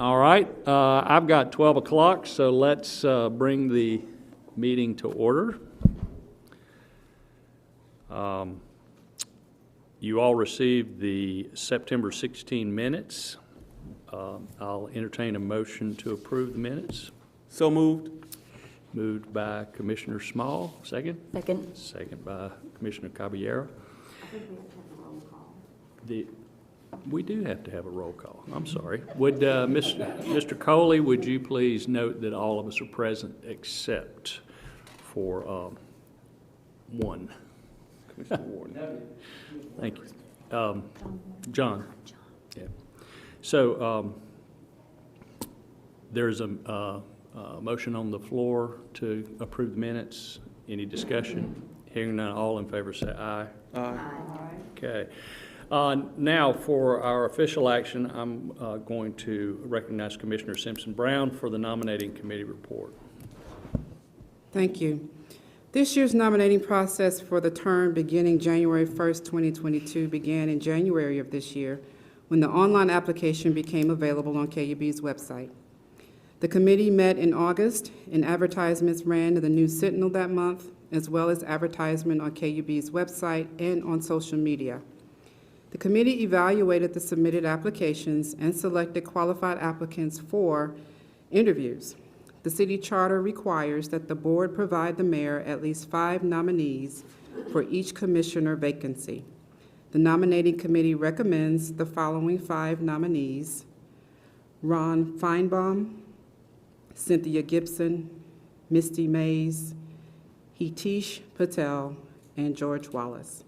All right, I've got 12 o'clock, so let's bring the meeting to order. You all received the September 16 minutes. I'll entertain a motion to approve the minutes. So moved. Moved by Commissioner Small, second? Second. Second by Commissioner Caballero. I think we have to have a roll call. We do have to have a roll call. I'm sorry. Would Mr. Coley, would you please note that all of us are present except for one? Commissioner Warden. Thank you. John. Yeah. So there's a motion on the floor to approve the minutes. Any discussion? Hearing none, all in favor say aye. Aye. Okay. Now, for our official action, I'm going to recognize Commissioner Simpson-Brown for the nominating committee report. Thank you. This year's nominating process for the term beginning January 1st, 2022 began in January of this year when the online application became available on KUB's website. The committee met in August, and advertisements ran in the News Sentinel that month, as well as advertisement on KUB's website and on social media. The committee evaluated the submitted applications and selected qualified applicants for interviews. The city charter requires that the board provide the mayor at least 5 nominees for each commissioner vacancy. The nominating committee recommends the following 5 nominees: Ron Feinbaum, Cynthia Gibson, Misty Mays, Hitesh Patel, and George Wallace.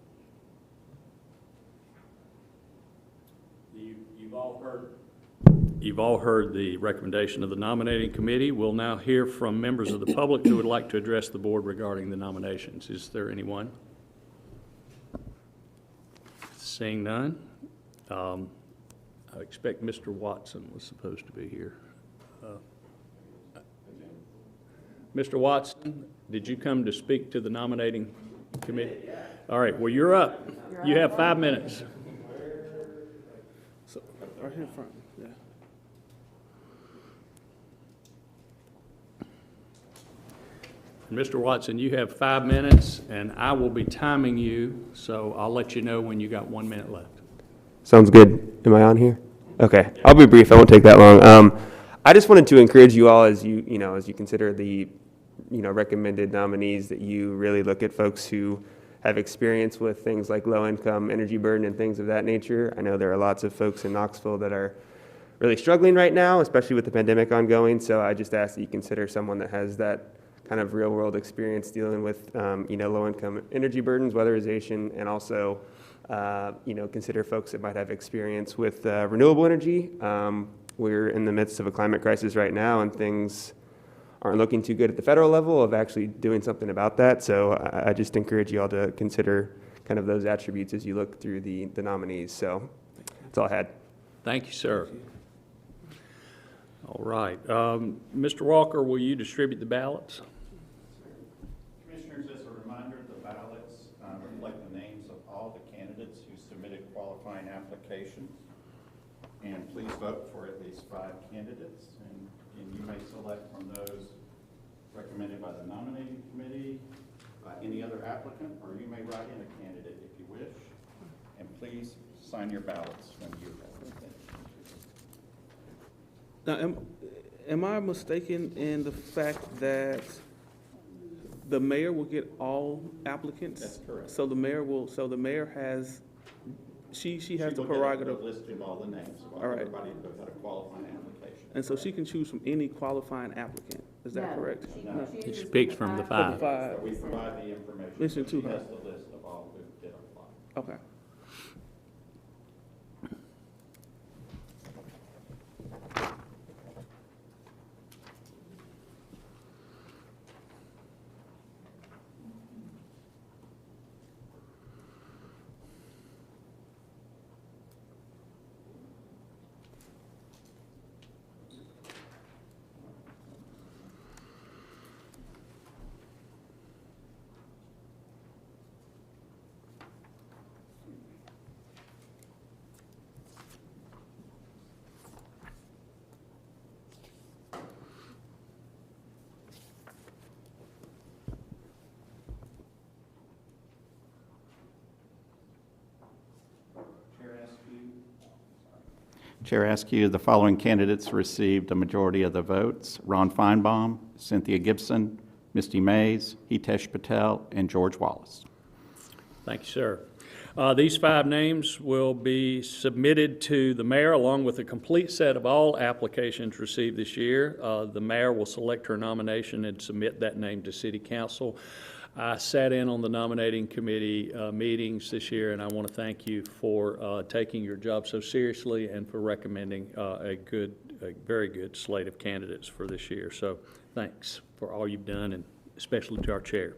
You've all heard the recommendation of the nominating committee. We'll now hear from members of the public who would like to address the board regarding the nominations. Is there anyone? Seeing none, I expect Mr. Watson was supposed to be here. Mr. Watson, did you come to speak to the nominating committee? All right, well, you're up. You have 5 minutes. So, right here in front, yeah. Mr. Watson, you have 5 minutes, and I will be timing you, so I'll let you know when you got 1 minute left. Sounds good. Am I on here? Okay, I'll be brief. I won't take that long. I just wanted to encourage you all as you consider the recommended nominees, that you really look at folks who have experience with things like low-income energy burden and things of that nature. I know there are lots of folks in Knoxville that are really struggling right now, especially with the pandemic ongoing. So I just ask that you consider someone that has that kind of real-world experience dealing with low-income energy burdens, weatherization, and also consider folks that might have experience with renewable energy. We're in the midst of a climate crisis right now, and things aren't looking too good at the federal level of actually doing something about that. So I just encourage you all to consider kind of those attributes as you look through the nominees. So that's all I had. Thank you, sir. All right. Mr. Walker, will you distribute the ballots? Commissioners, as a reminder, the ballots reflect the names of all the candidates who submitted qualifying applications. And please vote for at least 5 candidates. And you may select from those recommended by the nominating committee, by any other applicant, or you may write in a candidate if you wish. And please sign your ballots when you're ready. Now, am I mistaken in the fact that the mayor will get all applicants? That's correct. So the mayor has, she has the will get prerogative. a list of all the names of All right. everybody who got a qualifying application. And so she can choose from any qualifying applicant. Is that correct? No. He speaks from the 5. So we provide the information. Listen to She her. has the list of all who did apply. Okay. Chair Askew, the following candidates received a majority of the votes: Ron Feinbaum, Cynthia Gibson, Misty Mays, Hitesh Patel, and George Wallace. Thank you, sir. These 5 names will be submitted to the mayor along with a complete set of all applications received this year. The mayor will select her nomination and submit that name to City Council. I sat in on the nominating committee meetings this year, and I want to thank you for taking your job so seriously and for recommending a very good slate of candidates for this year. So thanks for all you've done, and especially to our chair.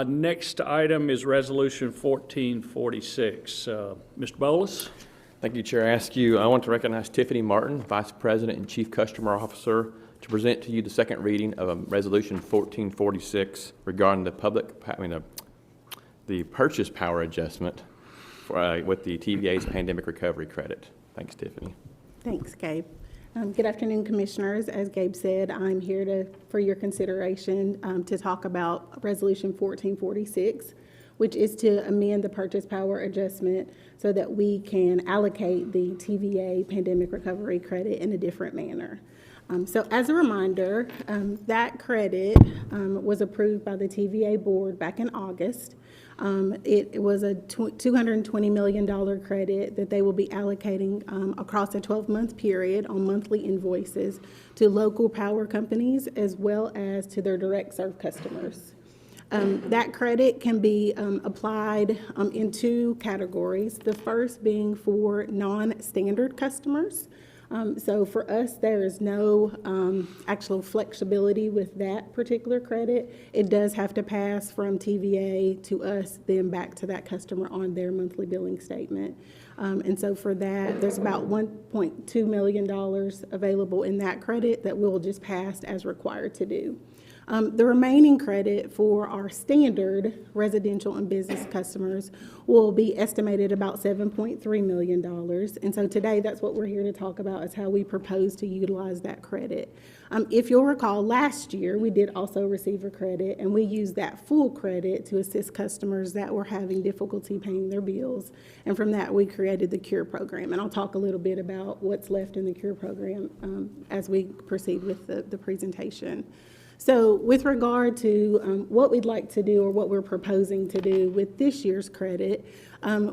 Next item is Resolution 1446. Mr. Bolus? Thank you, Chair Askew. I want to recognize Tiffany Martin, Vice President and Chief Customer Officer, to present to you the second reading of Resolution 1446 regarding the the purchase power adjustment for, with the TVA's Pandemic Recovery Credit. Thanks, Tiffany. Thanks, Gabe. Good afternoon, Commissioners. As Gabe said, I'm here for your consideration to talk about Resolution 1446, which is to amend the purchase power adjustment so that we can allocate the TVA Pandemic Recovery Credit in a different manner. So as a reminder, that credit was approved by the TVA board back in August. It was a $220 million credit that they will be allocating across a 12-month period on monthly invoices to local power companies as well as to their direct serve customers. That credit can be applied in 2 categories, the first being for non-standard customers. So for us, there is no actual flexibility with that particular credit. It does have to pass from TVA to us, then back to that customer on their monthly billing statement. And so for that, there's about $1.2 million available in that credit that we'll just pass as required to do. The remaining credit for our standard residential and business customers will be estimated about $7.3 million. And so today, that's what we're here to talk about, is how we propose to utilize that credit. If you'll recall, last year, we did also receive a credit, and we used that full credit to assist customers that were having difficulty paying their bills. And from that, we created the CURE program. And I'll talk a little bit about what's left in the CURE program as we proceed with the presentation. So with regard to what we'd like to do, or what we're proposing to do with this year's credit,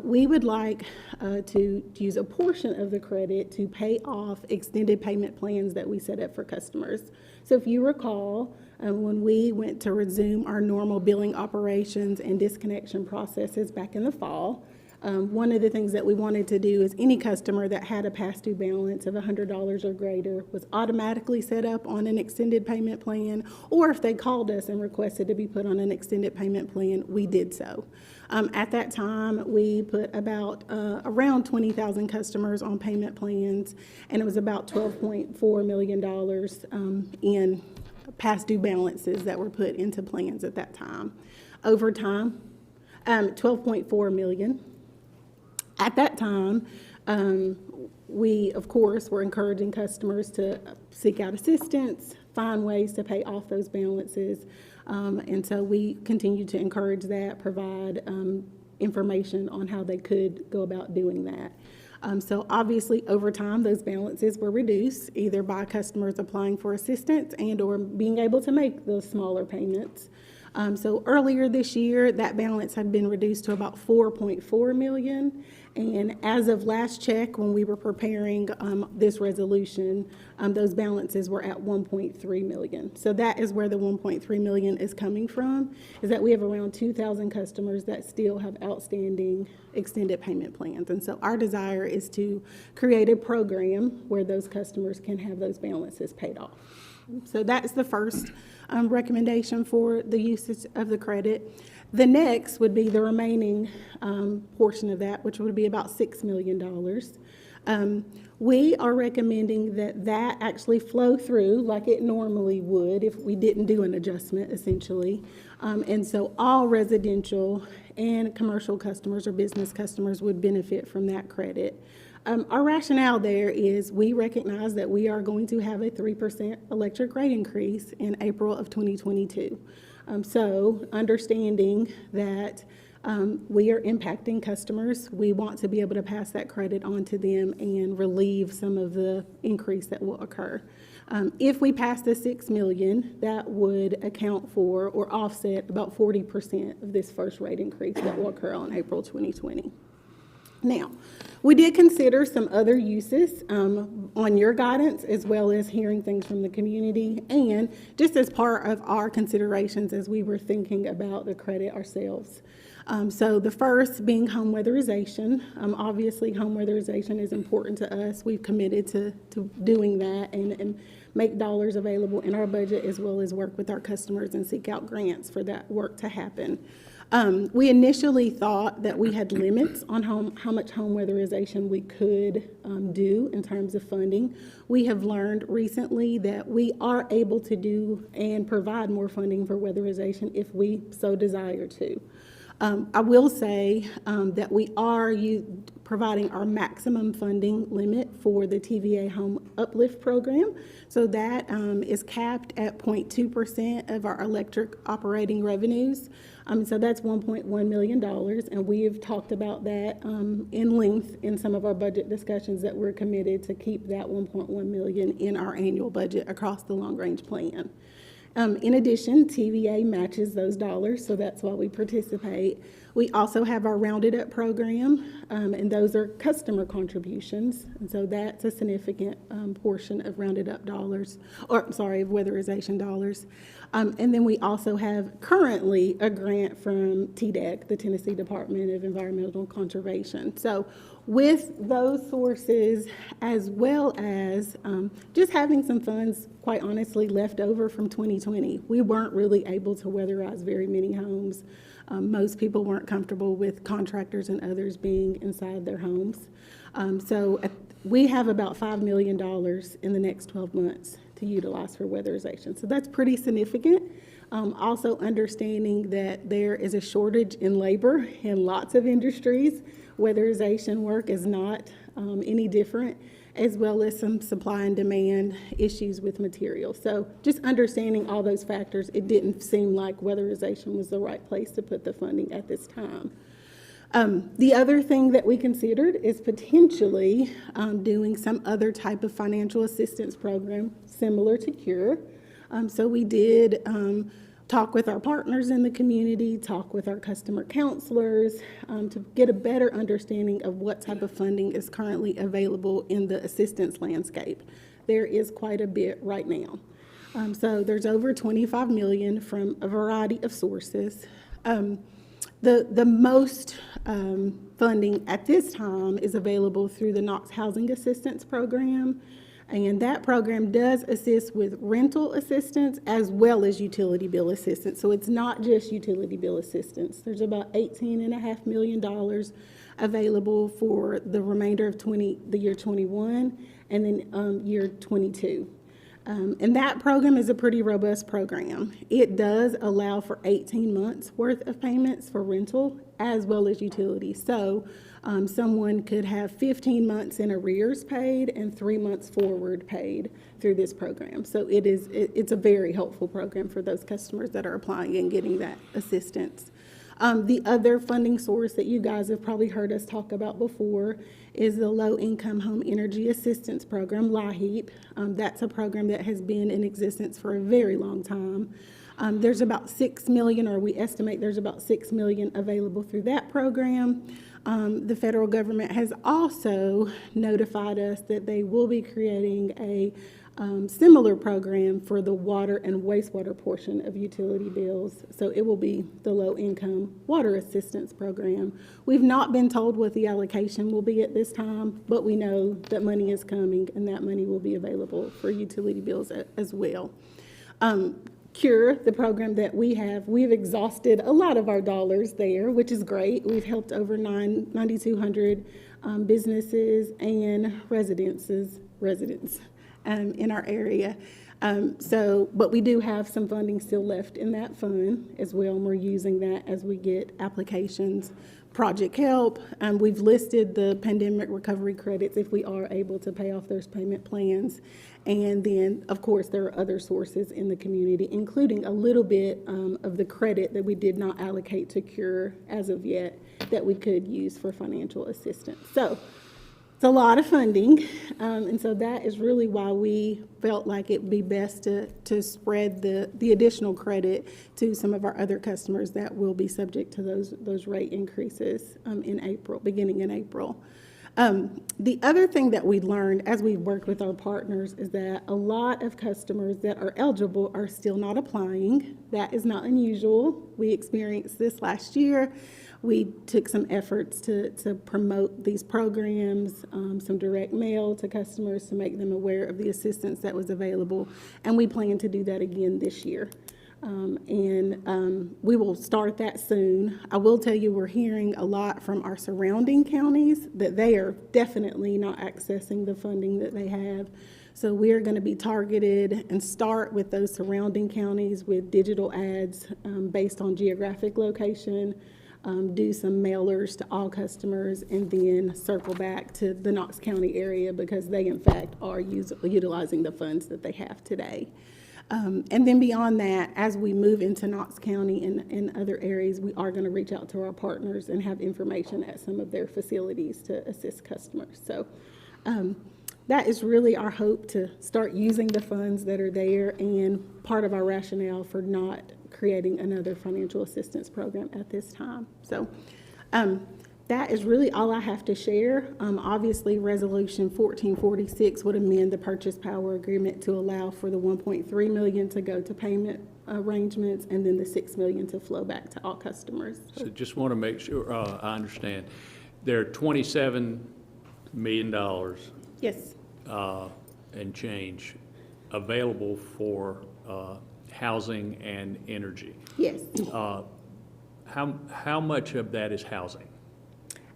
we would like to use a portion of the credit to pay off extended payment plans that we set up for customers. So if you recall, when we went to resume our normal billing operations and disconnection processes back in the fall, one of the things that we wanted to do is any customer that had a past due balance of $100 or greater was automatically set up on an extended payment plan, or if they called us and requested to be put on an extended payment plan, we did so. At that time, we put about around 20,000 customers on payment plans, and it was about $12.4 million in past due balances that were put into plans at that time. Over time, $12.4 million. At that time, we, of course, were encouraging customers to seek out assistance, find ways to pay off those balances. And so we continue to encourage that, provide information on how they could go about doing that. So obviously, over time, those balances were reduced, either by customers applying for assistance and or being able to make those smaller payments. So earlier this year, that balance had been reduced to about $4.4 million. And as of last check, when we were preparing this resolution, those balances were at $1.3 million. So that is where the $1.3 million is coming from, is that we have around 2,000 customers that still have outstanding extended payment plans. And so our desire is to create a program where those customers can have those balances paid off. So that's the first recommendation for the usage of the credit. The next would be the remaining portion of that, which would be about $6 million. We are recommending that actually flow through like it normally would if we didn't do an adjustment, essentially. And so all residential and commercial customers or business customers would benefit from that credit. Our rationale there is we recognize that we are going to have a 3% electric rate increase in April of 2022. So understanding that We are impacting customers. We want to be able to pass that credit on to them and relieve some of the increase that will occur. If we pass the $6 million, that would account for or offset about 40% of this first rate increase that will occur on April 2020. Now, we did consider some other uses on your guidance, as well as hearing things from the community, and just as part of our considerations as we were thinking about the credit ourselves. So the first being home weatherization. Obviously, home weatherization is important to us. We've committed to doing that and make dollars available in our budget, as well as work with our customers and seek out grants for that work to happen. We initially thought that we had limits on how much home weatherization we could do in terms of funding. We have learned recently that we are able to do and provide more funding for weatherization if we so desire to. I will say that we are providing our maximum funding limit for the TVA Home Uplift Program. So that is capped at 0.2% of our electric operating revenues. So that's $1.1 million, and we have talked about that in length in some of our budget discussions, that we're committed to keep that $1.1 million in our annual budget across the long-range plan. In addition, TVA matches those dollars, so that's why we participate. We also have our Rounded Up program, and those are customer contributions, and so that's a significant portion of Rounded Up dollars, of weatherization dollars. And then we also have currently a grant from TDEC, the Tennessee Department of Environmental Conservation. So with those sources, as well as just having some funds, quite honestly, left over from 2020. We weren't really able to weatherize very many homes. Most people weren't comfortable with contractors and others being inside their homes. So we have about $5 million in the next 12 months to utilize for weatherization. So that's pretty significant. Also understanding that there is a shortage in labor in lots of industries. Weatherization work is not any different, as well as some supply and demand issues with materials. So just understanding all those factors, it didn't seem like weatherization was the right place to put the funding at this time. The other thing that we considered is potentially doing some other type of financial assistance program similar to CURE. So we did talk with our partners in the community, talk with our customer counselors to get a better understanding of what type of funding is currently available in the assistance landscape. There is quite a bit right now. So there's over $25 million from a variety of sources. The most funding at this time is available through the Knox Housing Assistance Program, and that program does assist with rental assistance as well as utility bill assistance. So it's not just utility bill assistance. There's about $18.5 million available for the remainder of the year 21 and then year 22. And that program is a pretty robust program. It does allow for 18 months worth of payments for rental as well as utilities. So someone could have 15 months in arrears paid and 3 months forward paid through this program. So it's a very helpful program for those customers that are applying and getting that assistance. The other funding source that you guys have probably heard us talk about before is the Low Income Home Energy Assistance Program, Heap. That's a program that has been in existence for a very long time. There's about $6 million, or we estimate there's about $6 million available through that program. The federal government has also notified us that they will be creating a similar program for the water and wastewater portion of utility bills. So it will be the Low Income Water Assistance Program. We've not been told what the allocation will be at this time, but we know that money is coming and that money will be available for utility bills as well. CURE, the program that we've exhausted a lot of our dollars there, which is great. We've helped over 9,200 businesses and residents in our area. But we do have some funding still left in that fund as well, and we're using that as we get applications. Project help, we've listed the pandemic recovery credits if we are able to pay off those payment plans. And then, of course, there are other sources in the community, including a little bit of the credit that we did not allocate to CURE as of yet that we could use for financial assistance. So it's a lot of funding, and so that is really why we felt like it would be best to spread the additional credit to some of our other customers that will be subject to those rate increases in April, beginning in April. The other thing that we learned as we worked with our partners is that a lot of customers that are eligible are still not applying. That is not unusual. We experienced this last year. We took some efforts to promote these programs, some direct mail to customers to make them aware of the assistance that was available, and we plan to do that again this year. We will start that soon. I will tell you, we're hearing a lot from our surrounding counties that they are definitely not accessing the funding that they have. So we are going to be targeted and start with those surrounding counties with digital ads based on geographic location. Do some mailers to all customers, and then circle back to the Knox County area because they, in fact, are utilizing the funds that they have today. And then beyond that, as we move into Knox County and other areas, we are going to reach out to our partners and have information at some of their facilities to assist customers. So that is really our hope, to start using the funds that are there, and part of our rationale for not creating another financial assistance program at this time. So that is really all I have to share. Obviously, Resolution 1446 would amend the purchase power agreement to allow for the $1.3 million to go to payment arrangements, and then the $6 million to flow back to all customers. So just want to make sure I understand. There are $27 million Yes. and change available for housing and energy. Yes. How much of that is housing?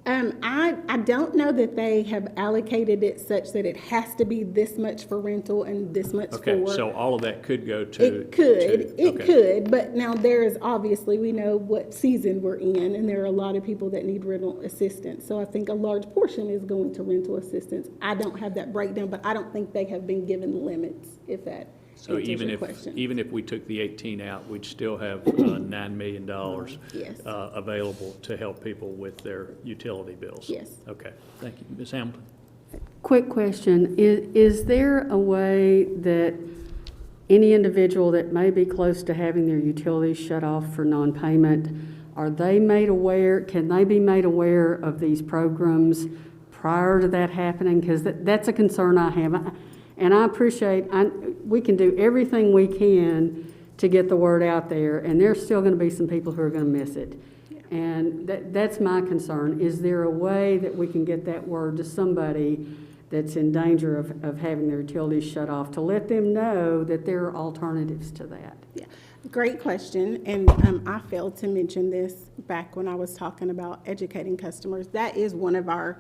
I don't know that they have allocated it such that it has to be this much for rental and this much for. Okay, so all of that could go to. It could, but now there is obviously, we know what season we're in, and there are a lot of people that need rental assistance. So I think a large portion is going to rental assistance. I don't have that breakdown, but I don't think they have been given limits, if that So answers your question. even if we took the 18 out, we'd still have $9 million Yes. available to help people with their utility bills. Yes. Okay, thank you. Ms. Hamilton? Quick question, is there a way that any individual that may be close to having their utilities shut off for non-payment, are they made aware, can they be made aware of these programs prior to that happening? Because that's a concern I have. And I appreciate, we can do everything we can to get the word out there, and there's still going to be some people who are going to miss it. Yeah. And that's my concern. Is there a way that we can get that word to somebody that's in danger of having their utilities shut off, to let them know that there are alternatives to that? Yeah, great question. And I failed to mention this back when I was talking about educating customers. That is one of our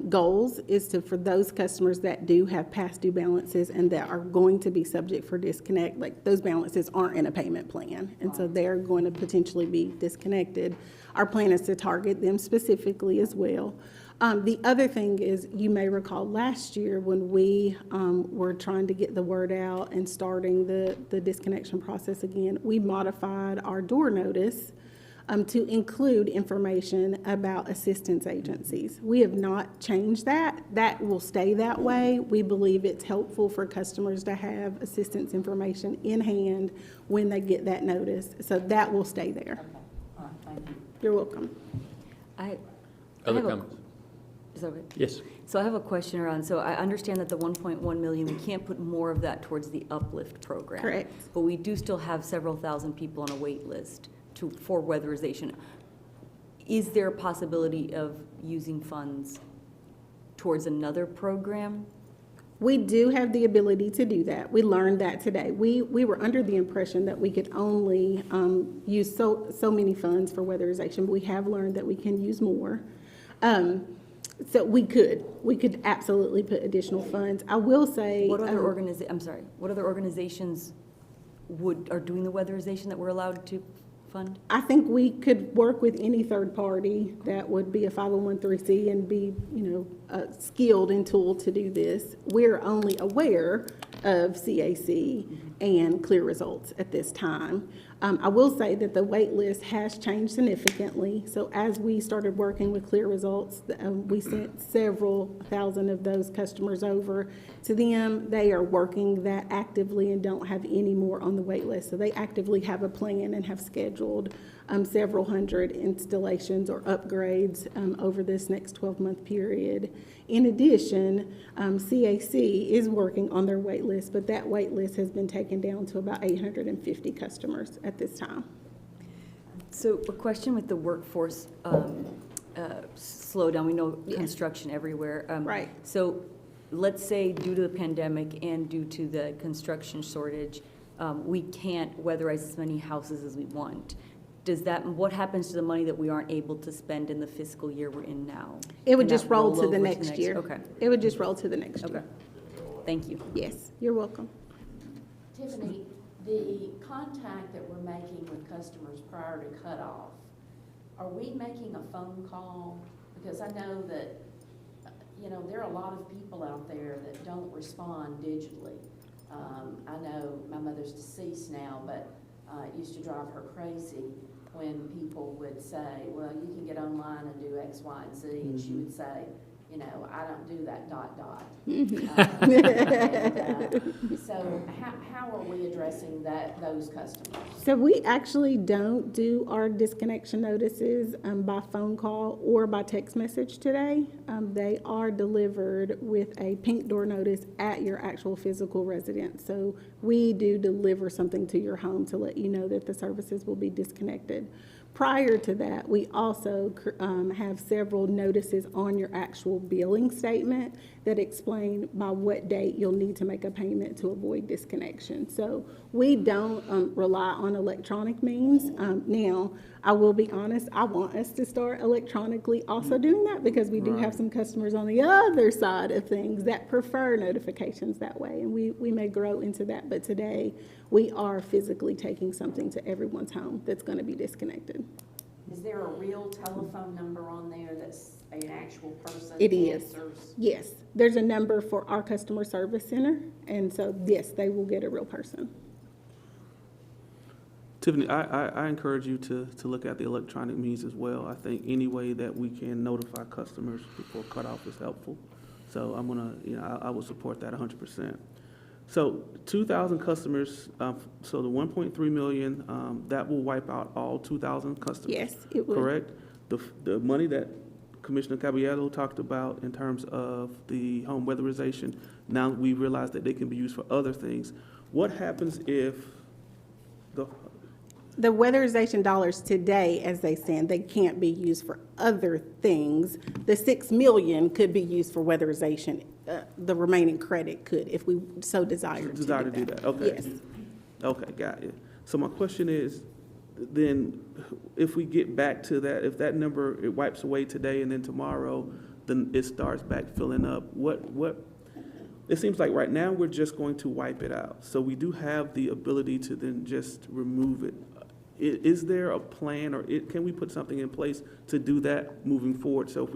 goals, is for those customers that do have past due balances and that are going to be subject for disconnect, like those balances aren't in a payment plan, and so they're going to potentially be disconnected. Our plan is to target them specifically as well. The other thing is, you may recall last year when we were trying to get the word out and starting the disconnection process again, we modified our door notice to include information about assistance agencies. We have not changed that. That will stay that way. We believe it's helpful for customers to have assistance information in hand when they get that notice. So that will stay there. Okay, all right, thank you. You're welcome. Other comments? Is that okay? Yes. So I have a question around, so I understand that the 1.1 million, we can't put more of that towards the Uplift program. Correct. But we do still have several thousand people on a wait list for weatherization. Is there a possibility of using funds towards another program? We do have the ability to do that. We learned that today. We were under the impression that we could only use so many funds for weatherization, but we have learned that we can use more. So we could absolutely put additional funds. I will say. What other what other organizations are doing the weatherization that we're allowed to fund? I think we could work with any third party that would be a 501(c) and be, skilled and tooled to do this. We're only aware of CAC and Clear Results at this time. I will say that the wait list has changed significantly. So as we started working with Clear Results, we sent several thousand of those customers over to them. They are working that actively and don't have any more on the wait list. So they actively have a plan and have scheduled several hundred installations or upgrades over this next 12-month period. In addition, CAC is working on their wait list, but that wait list has been taken down to about 850 customers at this time. So a question with the workforce slowdown. We know construction everywhere. Right. So let's say due to the pandemic and due to the construction shortage, we can't weatherize as many houses as we want. What happens to the money that we aren't able to spend in the fiscal year we're in now? It would Can just that roll to the over next year. Okay, It would just roll to the next okay. year. Thank you. Yes, you're welcome. Tiffany, the contact that we're making with customers prior to cutoff, are we making a phone call? Because I know that, there are a lot of people out there that don't respond digitally. I know my mother's deceased now, but it used to drive her crazy when people would say, well, you can get online and do X, Y, and Z, and she would say, I don't do that ... So how are we addressing those customers? So we actually don't do our disconnection notices by phone call or by text message today. They are delivered with a pink door notice at your actual physical residence. So we do deliver something to your home to let you know that the services will be disconnected. Prior to that, we also have several notices on your actual billing statement that explain by what date you'll need to make a payment to avoid disconnection. So we don't rely on electronic means. Now, I will be honest, I want us to start electronically also doing that because we do have some customers on the other side of things that prefer notifications that way, and we may grow into that. But today, we are physically taking something to everyone's home that's going to be disconnected. Is there a real telephone number on there that's an actual person? It is. Answers? Yes, there's a number for our customer service center, and so yes, they will get a real person. Tiffany, I encourage you to look at the electronic means as well. I think any way that we can notify customers before cutoff is helpful. So I'm gonna, I will support that 100%. So 2,000 customers, so the 1.3 million, that will wipe out all 2,000 customers? Yes, it will. Correct? The money that Commissioner Caballero talked about in terms of the home weatherization, now we realize that they can be used for other things. What happens if the weatherization dollars today, as they stand, they can't be used for other things. The 6 million could be used for weatherization. The remaining credit could, if we so desired to do that. Okay. Yes. Okay, got it. So my question is, then, if we get back to that, if that number, it wipes away today and then tomorrow, then it starts back filling up, it seems like right now we're just going to wipe it out. So we do have the ability to then just remove it. Is there a plan, or can we put something in place to do that moving forward? So if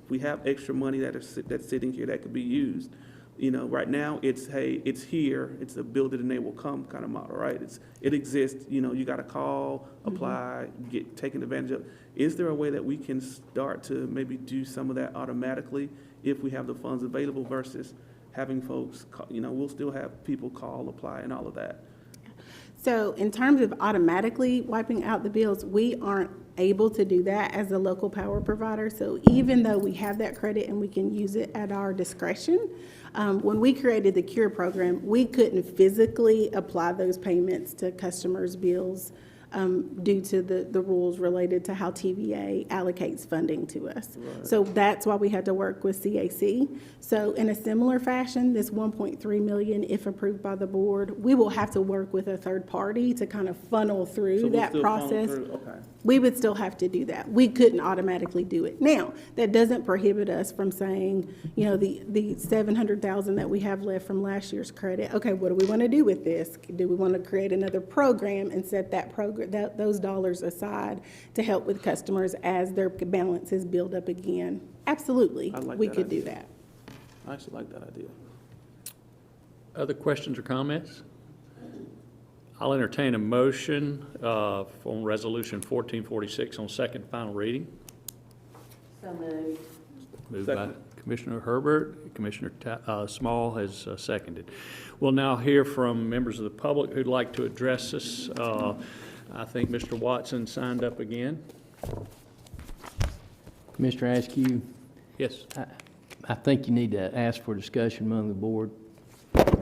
we have extra money that's sitting here that could be used, right now it's, hey, it's here, it's a build it and they will come kind of model, right? It exists, you got to call, apply, get taken advantage of. Is there a way that we can start to maybe do some of that automatically if we have the funds available versus having folks, we'll still have people call, apply, and all of that? So in terms of automatically wiping out the bills, we aren't able to do that as a local power provider. So even though we have that credit and we can use it at our discretion, when we created the CURE program, we couldn't physically apply those payments to customers' bills due to the rules related to how TVA allocates funding to us. So that's why we had to work with CAC. So in a similar fashion, this 1.3 million, if approved by the board, we will have to work with a third party to kind of funnel So through we'll that still funnel process. through? Okay. We would still have to do that. We couldn't automatically do it. Now, that doesn't prohibit us from saying, you know, the 700,000 that we have left from last year's credit, okay, what do we want to do with this? Do we want to create another program and set that program, those dollars aside to help with customers as their balances build up again? Absolutely, I like we that could do idea. that. I actually like that idea. Other questions or comments? I'll entertain a motion on Resolution 1446 on second final reading. So moved. Moved by Second. Commissioner Herbert. Commissioner Small has seconded. We'll now hear from members of the public who'd like to address us. I think Mr. Watson signed up again. Commissioner Askew, Yes. I think you need to ask for discussion among the board.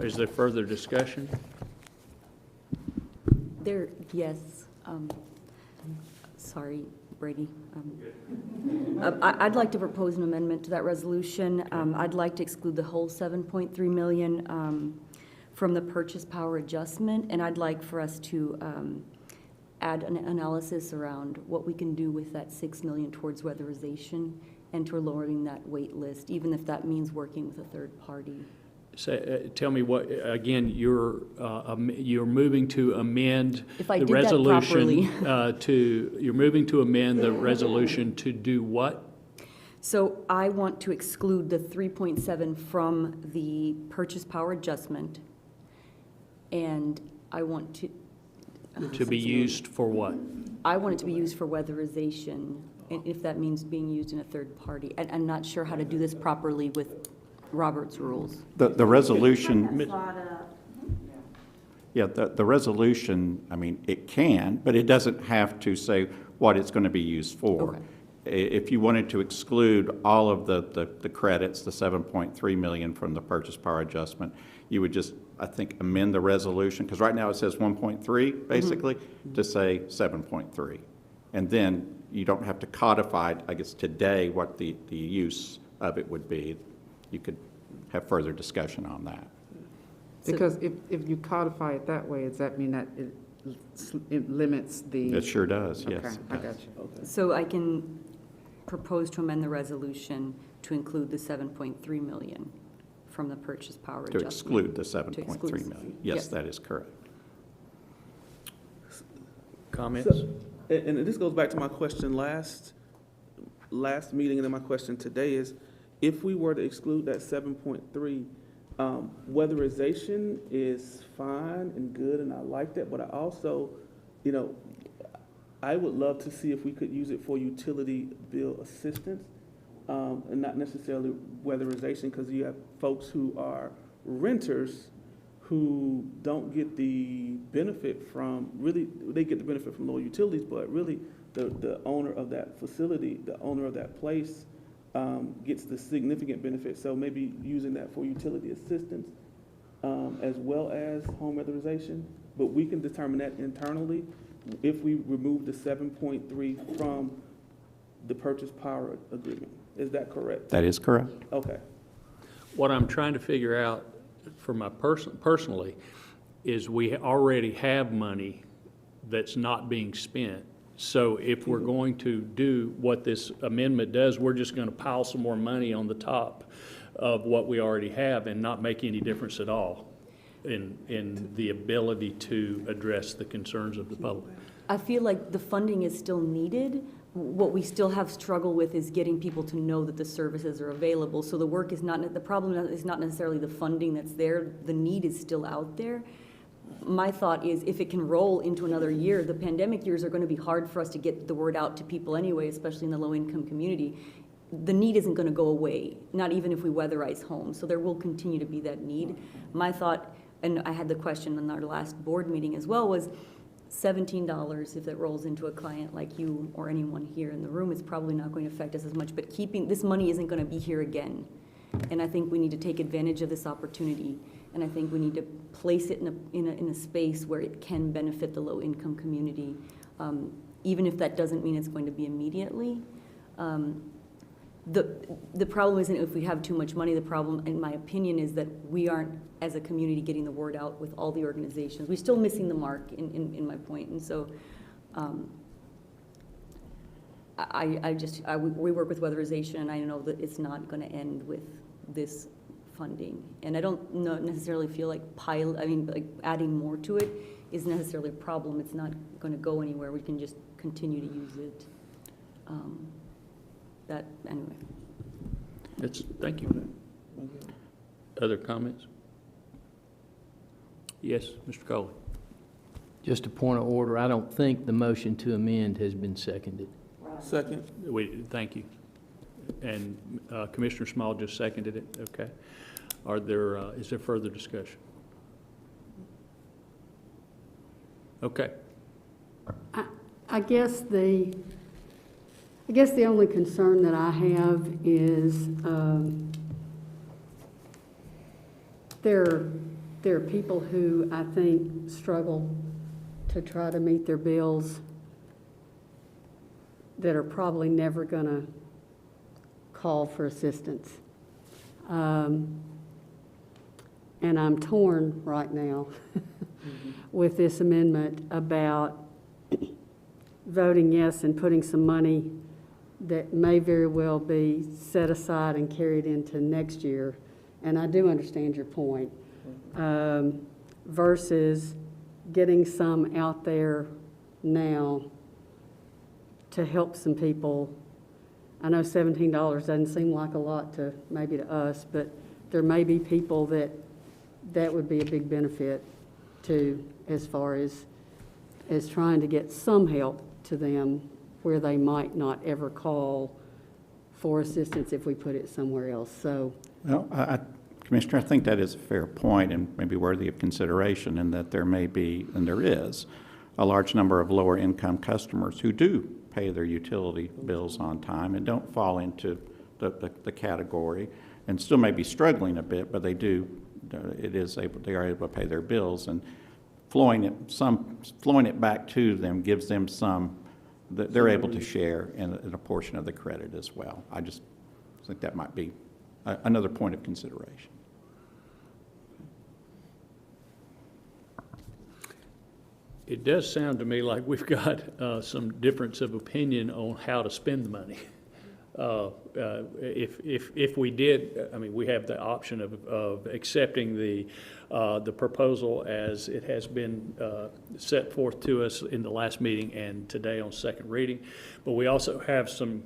Is there further discussion? Yes, sorry, Brady. I'd like to propose an amendment to that resolution. I'd like to exclude the whole 7.3 million from the purchase power adjustment, and I'd like for us to add an analysis around what we can do with that 6 million towards weatherization and to lowering that wait list, even if that means working with a third party. Tell me what, again, you're moving to amend If I the did that resolution properly. you're moving to amend the resolution to do what? So I want to exclude the 3.7 from the purchase power adjustment, and I want to. To be used for what? I want it to be used for weatherization, and if that means being used in a third party. I'm not sure how to do this properly with Robert's rules. The resolution, yeah, the resolution, I mean, it can, but it doesn't have to say what it's going to be used for. Okay. If you wanted to exclude all of the credits, the 7.3 million from the purchase power adjustment, you would just, I think, amend the resolution, because right now it says 1.3, basically, to say 7.3. And then you don't have to codify, I guess, today what the use of it would be. You could have further discussion on that. Because if you codify it that way, does that mean that it limits the? It sure does, yes. Okay, I got you. So I can propose to amend the resolution to include the 7.3 million from the purchase power To adjustment. exclude the To 7.3 exclude. million. Yes, Yes. that is correct. Comments? So, and this goes back to my question last meeting, and then my question today is, if we were to exclude that 7.3, weatherization is fine and good, and I like that, but I also, you know, I would love to see if we could use it for utility bill assistance, and not necessarily weatherization, because you have folks who are renters who don't get the benefit from, really, they get the benefit from low utilities, but really, the owner of that facility, the owner of that place, gets the significant benefit. So maybe using that for utility assistance, as well as home weatherization. But we can determine that internally if we remove the 7.3 from the purchase power agreement. Is that correct? That is correct. Okay. What I'm trying to figure out for my personally is we already have money that's not being spent. So if we're going to do what this amendment does, we're just going to pile some more money on the top of what we already have and not make any difference at all in the ability to address the concerns of the public. I feel like the funding is still needed. What we still have struggle with is getting people to know that the services are available. So the work is not, the problem is not necessarily the funding that's there. The need is still out there. My thought is if it can roll into another year, the pandemic years are going to be hard for us to get the word out to people anyway, especially in the low-income community. The need isn't going to go away, not even if we weatherize homes. So there will continue to be that need. My thought, and I had the question in our last board meeting as well, was $17 if it rolls into a client like you or anyone here in the room, it's probably not going to affect us as much. But keeping this money isn't going to be here again. And I think we need to take advantage of this opportunity. And I think we need to place it in a space where it can benefit the low-income community. even if that doesn't mean it's going to be immediately. The problem isn't if we have too much money. The problem, in my opinion, is that we aren't, as a community, getting the word out with all the organizations. We're still missing the mark, in my point. And so we work with Weatherization, and I know that it's not going to end with this funding. And I don't necessarily feel like like adding more to it is necessarily a problem. It's not going to go anywhere. We can just continue to use it. Anyway. Thank you. Other comments? Yes, Mr. Coley. Just a point of order, I don't think the motion to amend has been seconded. Second. Thank you. And Commissioner Small just seconded it, okay. Is there further discussion? Okay. I guess the only concern that I have is there are people who I think struggle to try to meet their bills that are probably never going to call for assistance. And I'm torn right now with this amendment about voting yes and putting some money that may very well be set aside and carried into next year. And I do understand your point, versus getting some out there now to help some people. I know $17 doesn't seem like a lot to maybe to us, but there may be people that would be a big benefit to, as far as trying to get some help to them where they might not ever call for assistance if we put it somewhere else. So, Well, Commissioner, I think that is a fair point and maybe worthy of consideration, in that there may be, and there is, a large number of lower income customers who do pay their utility bills on time and don't fall into the category, and still may be struggling a bit, but they are able to pay their bills, and flowing it back to them gives them some that they're able to share in a portion of the credit as well. I just think that might be another point of consideration. It does sound to me like we've got some difference of opinion on how to spend the money. If we did, I mean, we have the option of accepting the proposal as it has been set forth to us in the last meeting and today on second reading, but we also have some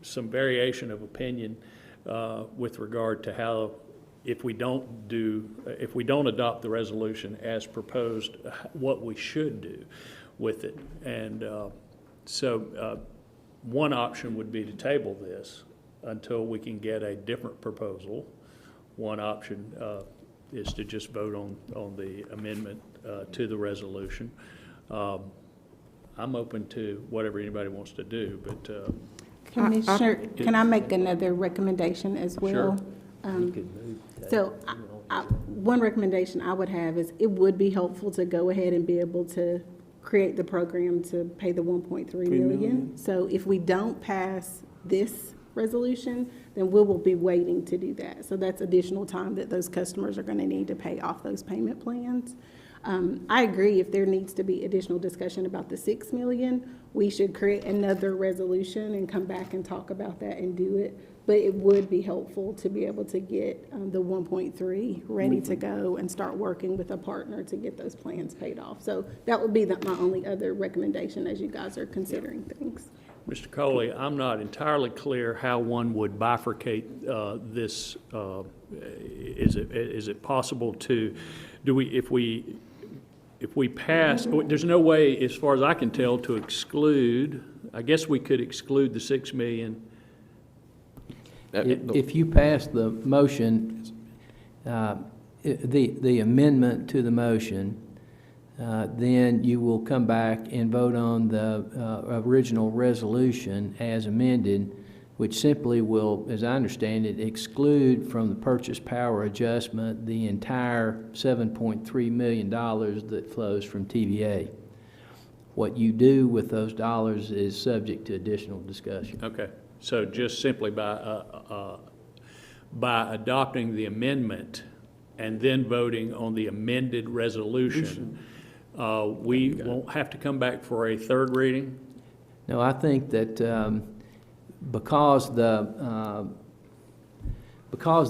variation of opinion with regard to how, if we don't adopt the resolution as proposed, what we should do with it. And so one option would be to table this until we can get a different proposal. One option is to just vote on the amendment to the resolution. I'm open to whatever anybody wants to do, but Commissioner, can I make another recommendation as well? Sure. So one recommendation I would have is it would be helpful to go ahead and be able to create the program to pay the 1.3 million. So if we don't pass this resolution, then we will be waiting to do that. So that's additional time that those customers are going to need to pay off those payment plans. I agree, if there needs to be additional discussion about the 6 million, we should create another resolution and come back and talk about that and do it. But it would be helpful to be able to get the 1.3 ready to go and start working with a partner to get those plans paid off. So that would be my only other recommendation as you guys are considering things. Mr. Coley, I'm not entirely clear how one would bifurcate this. Is it possible to, if we pass, there's no way, as far as I can tell, to exclude, I guess we could exclude the 6 million. If you pass the motion, the amendment to the motion, then you will come back and vote on the original resolution as amended, which simply will, as I understand it, exclude from the purchase power adjustment the entire $7.3 million that flows from TVA. What you do with those dollars is subject to additional discussion. Okay, so just simply by adopting the amendment and then voting on the amended resolution, we won't have to come back for a third reading? No, I think that because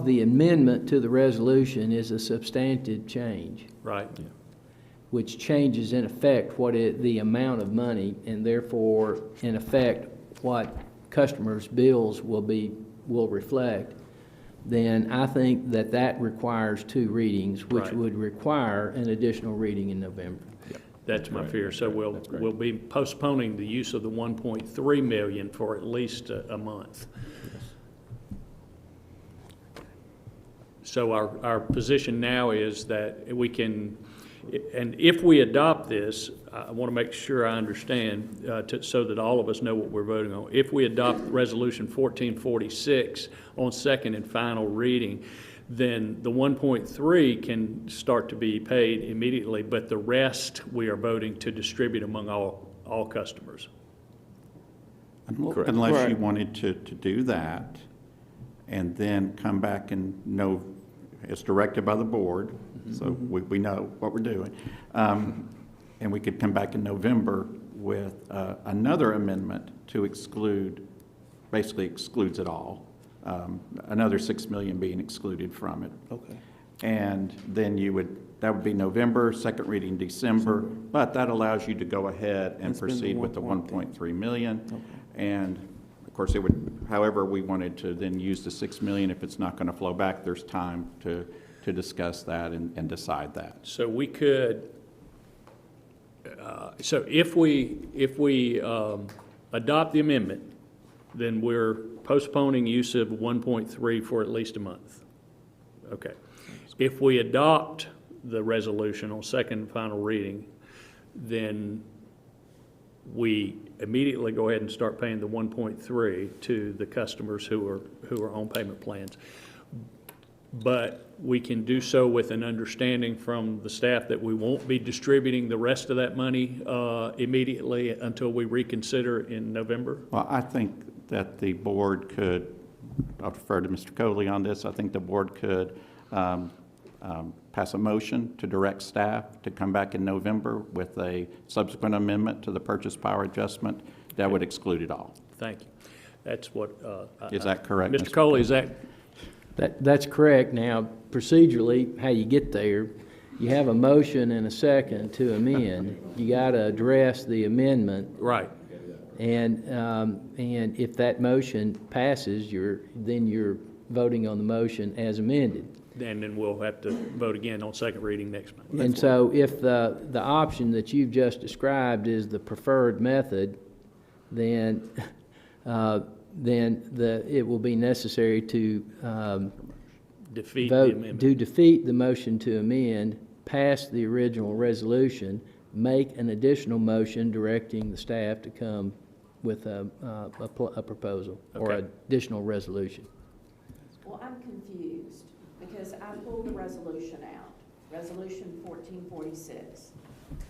the amendment to the resolution is a substantive change, Right. which changes in effect the amount of money, and therefore, in effect, what customers' bills will reflect, then I think that requires two readings, which Right. would require an additional reading in November. That's my fear. So we'll be postponing the use of the 1.3 million for at least a month. So our position now is that we can, and if we adopt this, I want to make sure I understand, so that all of us know what we're voting on. If we adopt Resolution 1446 on second and final reading, then the 1.3 can start to be paid immediately, but the rest we are voting to distribute among all customers. Correct. Unless you wanted to do that and then come back and know, it's directed by the board, so we know what we're doing. And we could come back in November with another amendment to exclude, basically excludes it all. Another 6 million being excluded from it. Okay. And then that would be November, second reading December, but that allows you to go ahead and And spend the proceed with the 1.3. 1.3 million. Okay. And of course, it would, however we wanted to then use the 6 million, if it's not going to flow back, there's time to discuss that and decide that. So we could, so if we adopt the amendment, then we're postponing use of 1.3 for at least a month. Okay. If we adopt the resolution on second and final reading, then we immediately go ahead and start paying the 1.3 to the customers who are on payment plans. But we can do so with an understanding from the staff that we won't be distributing the rest of that money immediately until we reconsider in November? Well, I think that the board could, I'll defer to Mr. Coley on this, I think the board could pass a motion to direct staff to come back in November with a subsequent amendment to the purchase power adjustment that would exclude it all. Thank you. That's what. Is that correct, Mr. Mr. Coley, is that? That's correct. Now, procedurally, how you get there, you have a motion and a second to amend. You got to address the amendment, Right. and if that motion passes, then you're voting on the motion as amended. And then we'll have to vote again on second reading next month. And so if the option that you've just described is the preferred method, then it will be necessary to Defeat the vote, amendment. to defeat the motion to amend, pass the original resolution, make an additional motion directing the staff to come with a proposal or Okay. additional resolution. Well, I'm confused, because I pulled the resolution out, Resolution 1446,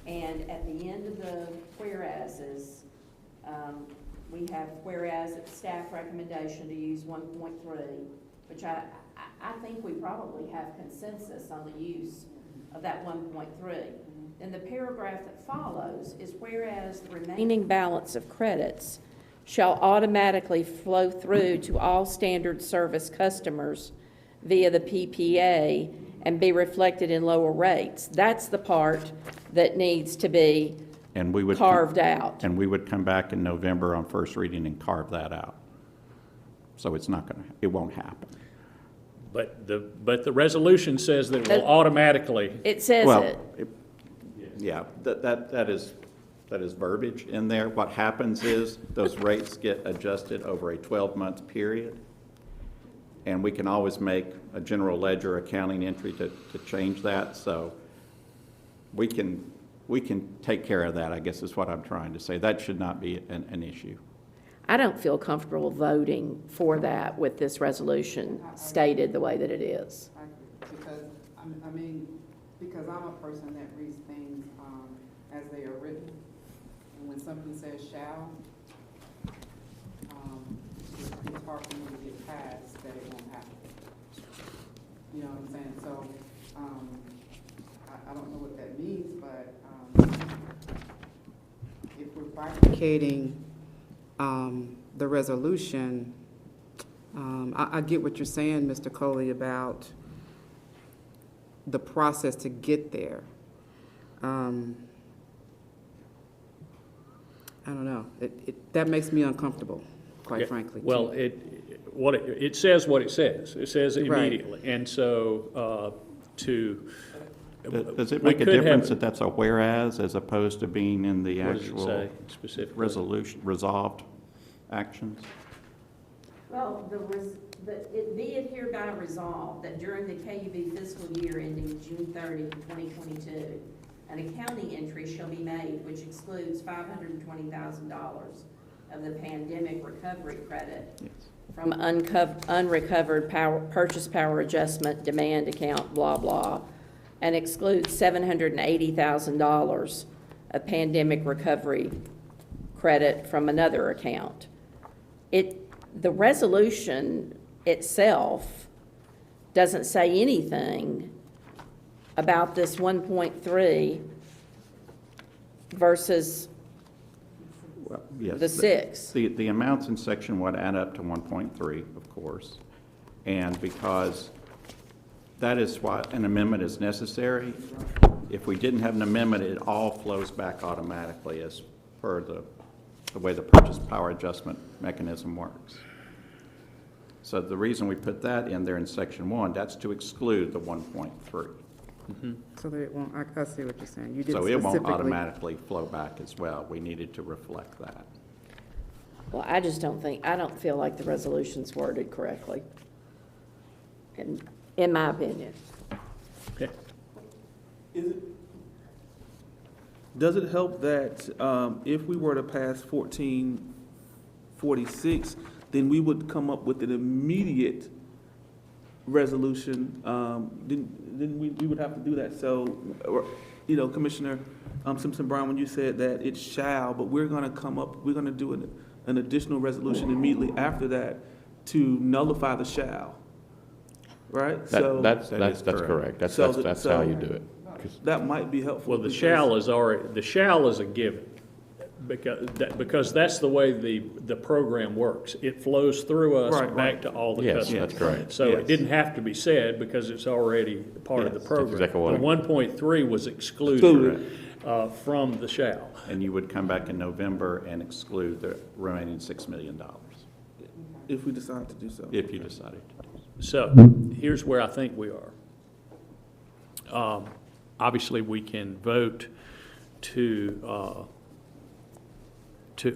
and at the end of the whereases, we have whereas it's staff recommendation to use 1.3, which I think we probably have consensus on the use of that 1.3. Then the paragraph that follows is whereas the remaining balance of credits shall automatically flow through to all standard service customers via the PPA and be reflected in lower rates. That's the part that needs to be And we would carved out. And we would come back in November on first reading and carve that out. So it's not going to, it won't happen. But the resolution says that it will automatically. It says Well, it. yeah, that is verbiage in there. What happens is those rates get adjusted over a 12-month period. And we can always make a general ledger accounting entry to change that. So we can take care of that, I guess is what I'm trying to say. That should not be an issue. I don't feel comfortable voting for that with this resolution stated the way that it is. Because, I mean, because I'm a person that reads things as they are written. when something says shall, it's hard for me to get past that it won't happen. You know what I'm saying? So, I don't know what that means, but, if we're bifurcating, the resolution, I get what you're saying, Mr. Coley, about the process to get there. I don't know. That makes me uncomfortable, quite Yeah, frankly. Well, it says what it says. It says Right. immediately. And so, Does it we make a could have difference it- that that's a whereas as opposed to being in the what does it actual say specifically? resolution, resolved actions? Well, be it hereby resolved that during the KUB fiscal year ending June 30, 2022, an accounting entry shall be made which excludes $520,000 of the pandemic recovery credit Yes. from unrecovered purchase power adjustment demand account, blah, blah, and excludes $780,000 of pandemic recovery credit from another account. The resolution itself doesn't say anything about this 1.3 versus Well, yes. the 6. The amounts in section 1 add up to 1.3, of course. And because that is why an amendment is necessary, if we didn't have an amendment, it all flows back automatically as per the way the purchase power adjustment mechanism works. So the reason we put that in there in section 1, that's to exclude the 1.3. So that it won't, I see what you're saying. You didn't So it won't specifically- automatically flow back as well. We needed to reflect that. Well, I don't feel like the resolution's worded correctly, in my opinion. Okay. Does it help that if we were to pass 1446, then we would come up with an immediate resolution? Then we would have to do that. So, Commissioner Simpson-Brown, when you said that it shall, but we're going to do an additional resolution immediately after that to nullify the shall, right? That's That is correct. That's So how you do it. That might be helpful. Well, the because- shall is a given, because that's the way the program works. It flows through us Right, back right. to all the Yes, customers. that's correct. So it Yes. didn't have to be said because it's already part of the Yes, that's program. exactly what The 1.3 was excluded Excluded. from the shall. And you would come back in November and exclude the remaining $6 million, If we decide to do so. if you decided to do so. So here's where I think we are. Obviously, we can vote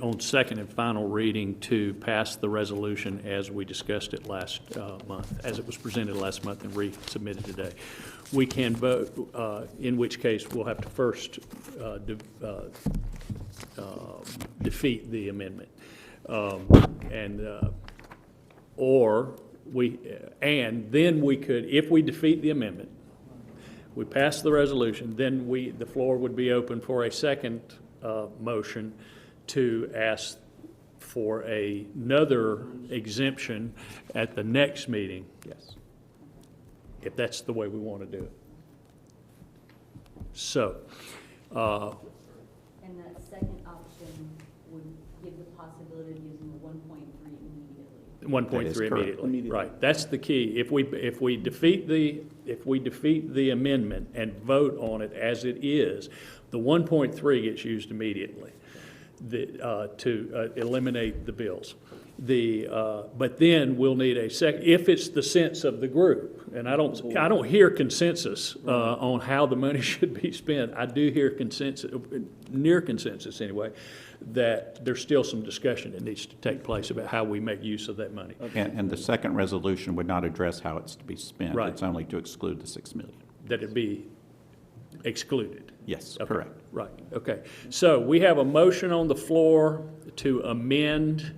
on second and final reading to pass the resolution as we discussed it last month, as it was presented last month and resubmitted today. We can vote, in which case we'll have to first defeat the amendment. And then we could, if we defeat the amendment, we pass the resolution, then the floor would be open for a second motion to ask for another exemption at the next meeting, Yes. if that's the way we want to do it. So, And that second option would give the possibility of using the 1.3 immediately. 1.3 That is correct. immediately. Right, that's the key. If we defeat the amendment and vote on it as it is, the 1.3 gets used immediately to eliminate the bills. But then we'll need a second, if it's the sense of the group. And I don't hear consensus on how the money should be spent. I do hear consensus, near consensus anyway, that there's still some discussion that needs to take place about how we make use of that money. And the second resolution would not address how it's to be spent. Right. It's only to exclude the $6 million. That it be excluded. Yes, Okay, correct. Right, okay. So we have a motion on the floor to amend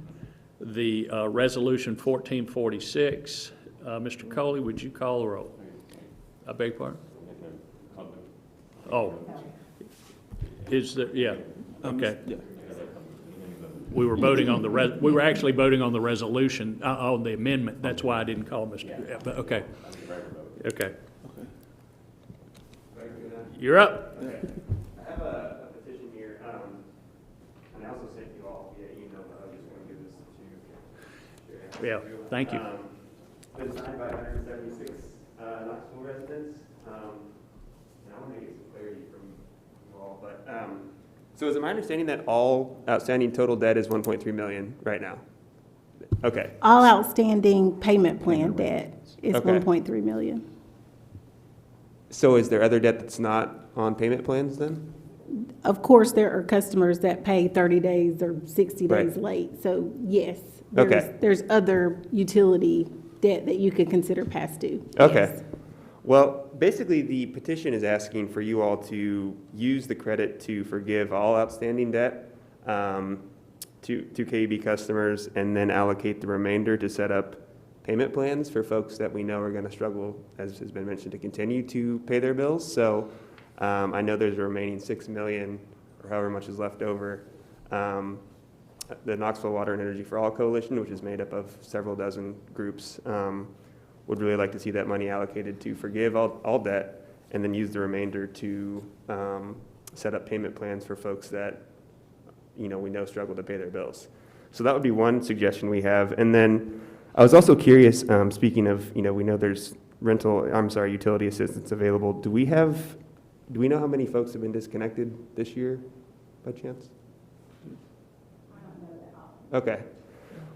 the Resolution 1446. Mr. Coley, would you call the roll? I beg your pardon? Oh. Yeah, okay. Yeah. We were voting on we were actually voting on the resolution, on the amendment. That's why I didn't call Mr. But, okay. Okay. You're up. I have a petition here, and I also sent you all via email, but I just want to give this to you. Yeah, thank you. Been signed by 176 Knoxville residents, and I want to get some clarity from you all, but, so is it my understanding that all outstanding total debt is 1.3 million right now? Okay. All outstanding payment plan debt is Okay. 1.3 million. So is there other debt that's not on payment plans then? Of course, there are customers that pay 30 days or 60 Right. days late, so yes. Okay. There's other utility debt that you could consider past due. Okay. Yes. Well, basically, the petition is asking for you all to use the credit to forgive all outstanding debt to KUB customers, and then allocate the remainder to set up payment plans for folks that we know are going to struggle, as has been mentioned, to continue to pay their bills. So I know there's a remaining 6 million, or however much is left over. The Knoxville Water and Energy for All Coalition, which is made up of several dozen groups, would really like to see that money allocated to forgive all debt, and then use the remainder to set up payment plans for folks that, we know struggle to pay their bills. So that would be one suggestion we have. And then I was also curious, speaking of, we know there's utility assistance available. Do we know how many folks have been disconnected this year, by chance? Okay.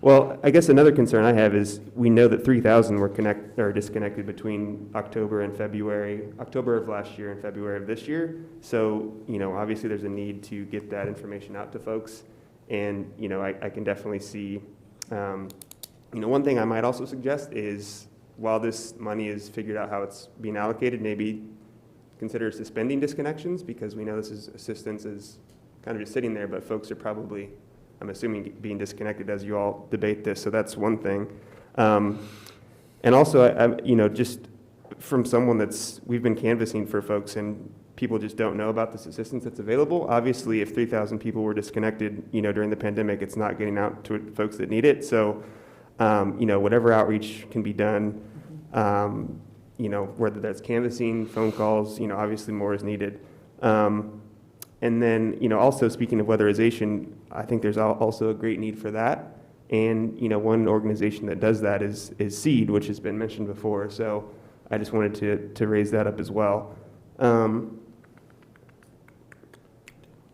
Well, I guess another concern I have is we know that 3,000 were disconnected between October and February, October of last year and February of this year. So, obviously there's a need to get that information out to folks. And, I can definitely see, one thing I might also suggest is while this money is figured out how it's being allocated, maybe consider suspending disconnections, because we know this is assistance is kind of just sitting there, but folks are probably, I'm assuming, being disconnected as you all debate this. So that's one thing. And also, just from someone we've been canvassing for folks, and people just don't know about this assistance that's available. Obviously, if 3,000 people were disconnected, during the pandemic, it's not getting out to folks that need it. So, whatever outreach can be done, whether that's canvassing, phone calls, obviously more is needed. And then, also speaking of weatherization, I think there's also a great need for that. And, one organization that does that is SEED, which has been mentioned before. So I just wanted to raise that up as well.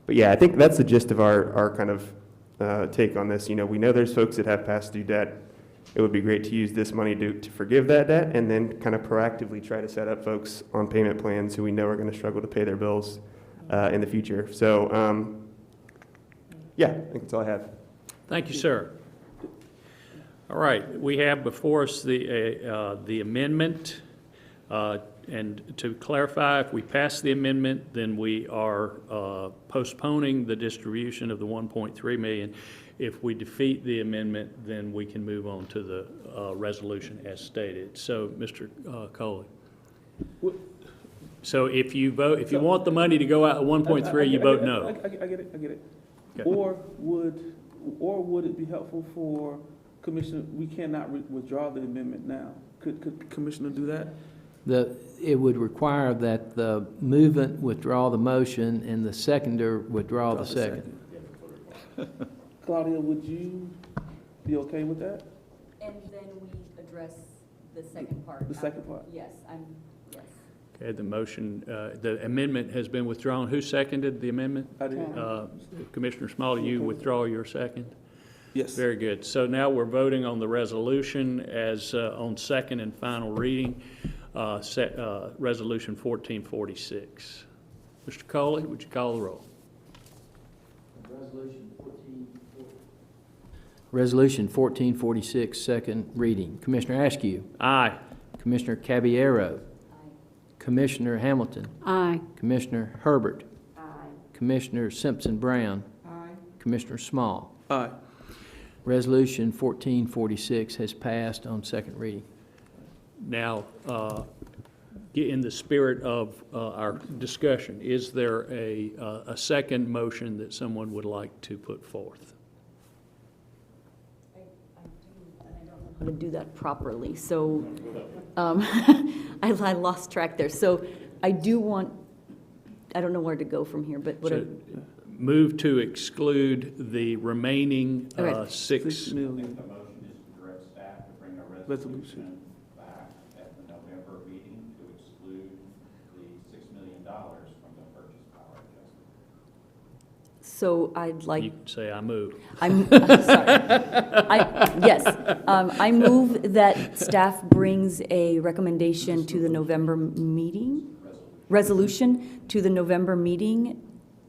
But yeah, I think that's the gist of our kind of take on this. We know there's folks that have past due debt. It would be great to use this money to forgive that debt, and then kind of proactively try to set up folks on payment plans who we know are going to struggle to pay their bills in the future. So, yeah, I think that's all I have. Thank you, sir. All right, we have before us the amendment. And to clarify, if we pass the amendment, then we are postponing the distribution of the 1.3 million. If we defeat the amendment, then we can move on to the resolution as stated. So, Mr. Coley. So if you want the money to go out at 1.3, you vote no. I get it. Okay. Or would it be helpful for Commissioner, we cannot withdraw the amendment now. Could Commissioner do that? It would require that the movant withdraw the motion and the seconder withdraw the second. Claudia, would you be okay with that? And then we address the second part. The second part? Yes, yes. Okay, the motion, the amendment has been withdrawn. Who seconded the amendment? I did. Commissioner Smalley, you withdraw your second? Yes. Very good. So now we're voting on the resolution as on second and final reading, Resolution 1446. Mr. Coley, would you call the roll? Resolution 1446, second reading. Commissioner Askew. Aye. Commissioner Caballero. Commissioner Hamilton. Aye. Commissioner Herbert. Aye. Commissioner Simpson Brown. Aye. Commissioner Small. Aye. Resolution 1446 has passed on second reading. Now, in the spirit of our discussion, is there a second motion that someone would like to put forth? how to do that properly. So I lost track there. So I do want, I don't know where to go from here, but what So move to exclude the remaining Okay. 6 million. The motion is to direct staff to bring a Resolution. resolution back at the November meeting to exclude the $6 million from the purchase power adjustment. so I'd like. You can say I move. I'm sorry. Yes, I move that staff brings a recommendation to the November meeting, resolution to the November meeting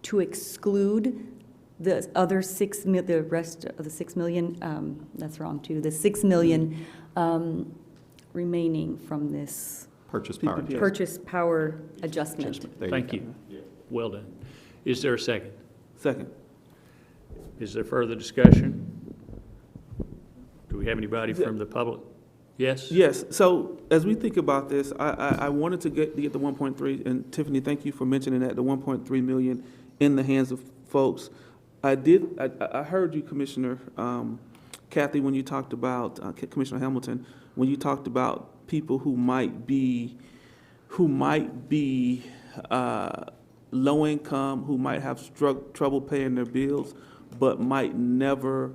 to exclude the other the rest of the 6 million, that's wrong too, the 6 million remaining from this Purchase power adjustment. purchase power adjustment. Thank you. Well done. Is there a second? Second. Is there further discussion? Do we have anybody from the public? Yes? Yes, so as we think about this, I wanted to get the 1.3, and Tiffany, thank you for mentioning that, the 1.3 million in the hands of folks. I heard you, Commissioner Kathy, when you talked about, Commissioner Hamilton, when you talked about people who might be low income, who might have trouble paying their bills, but might never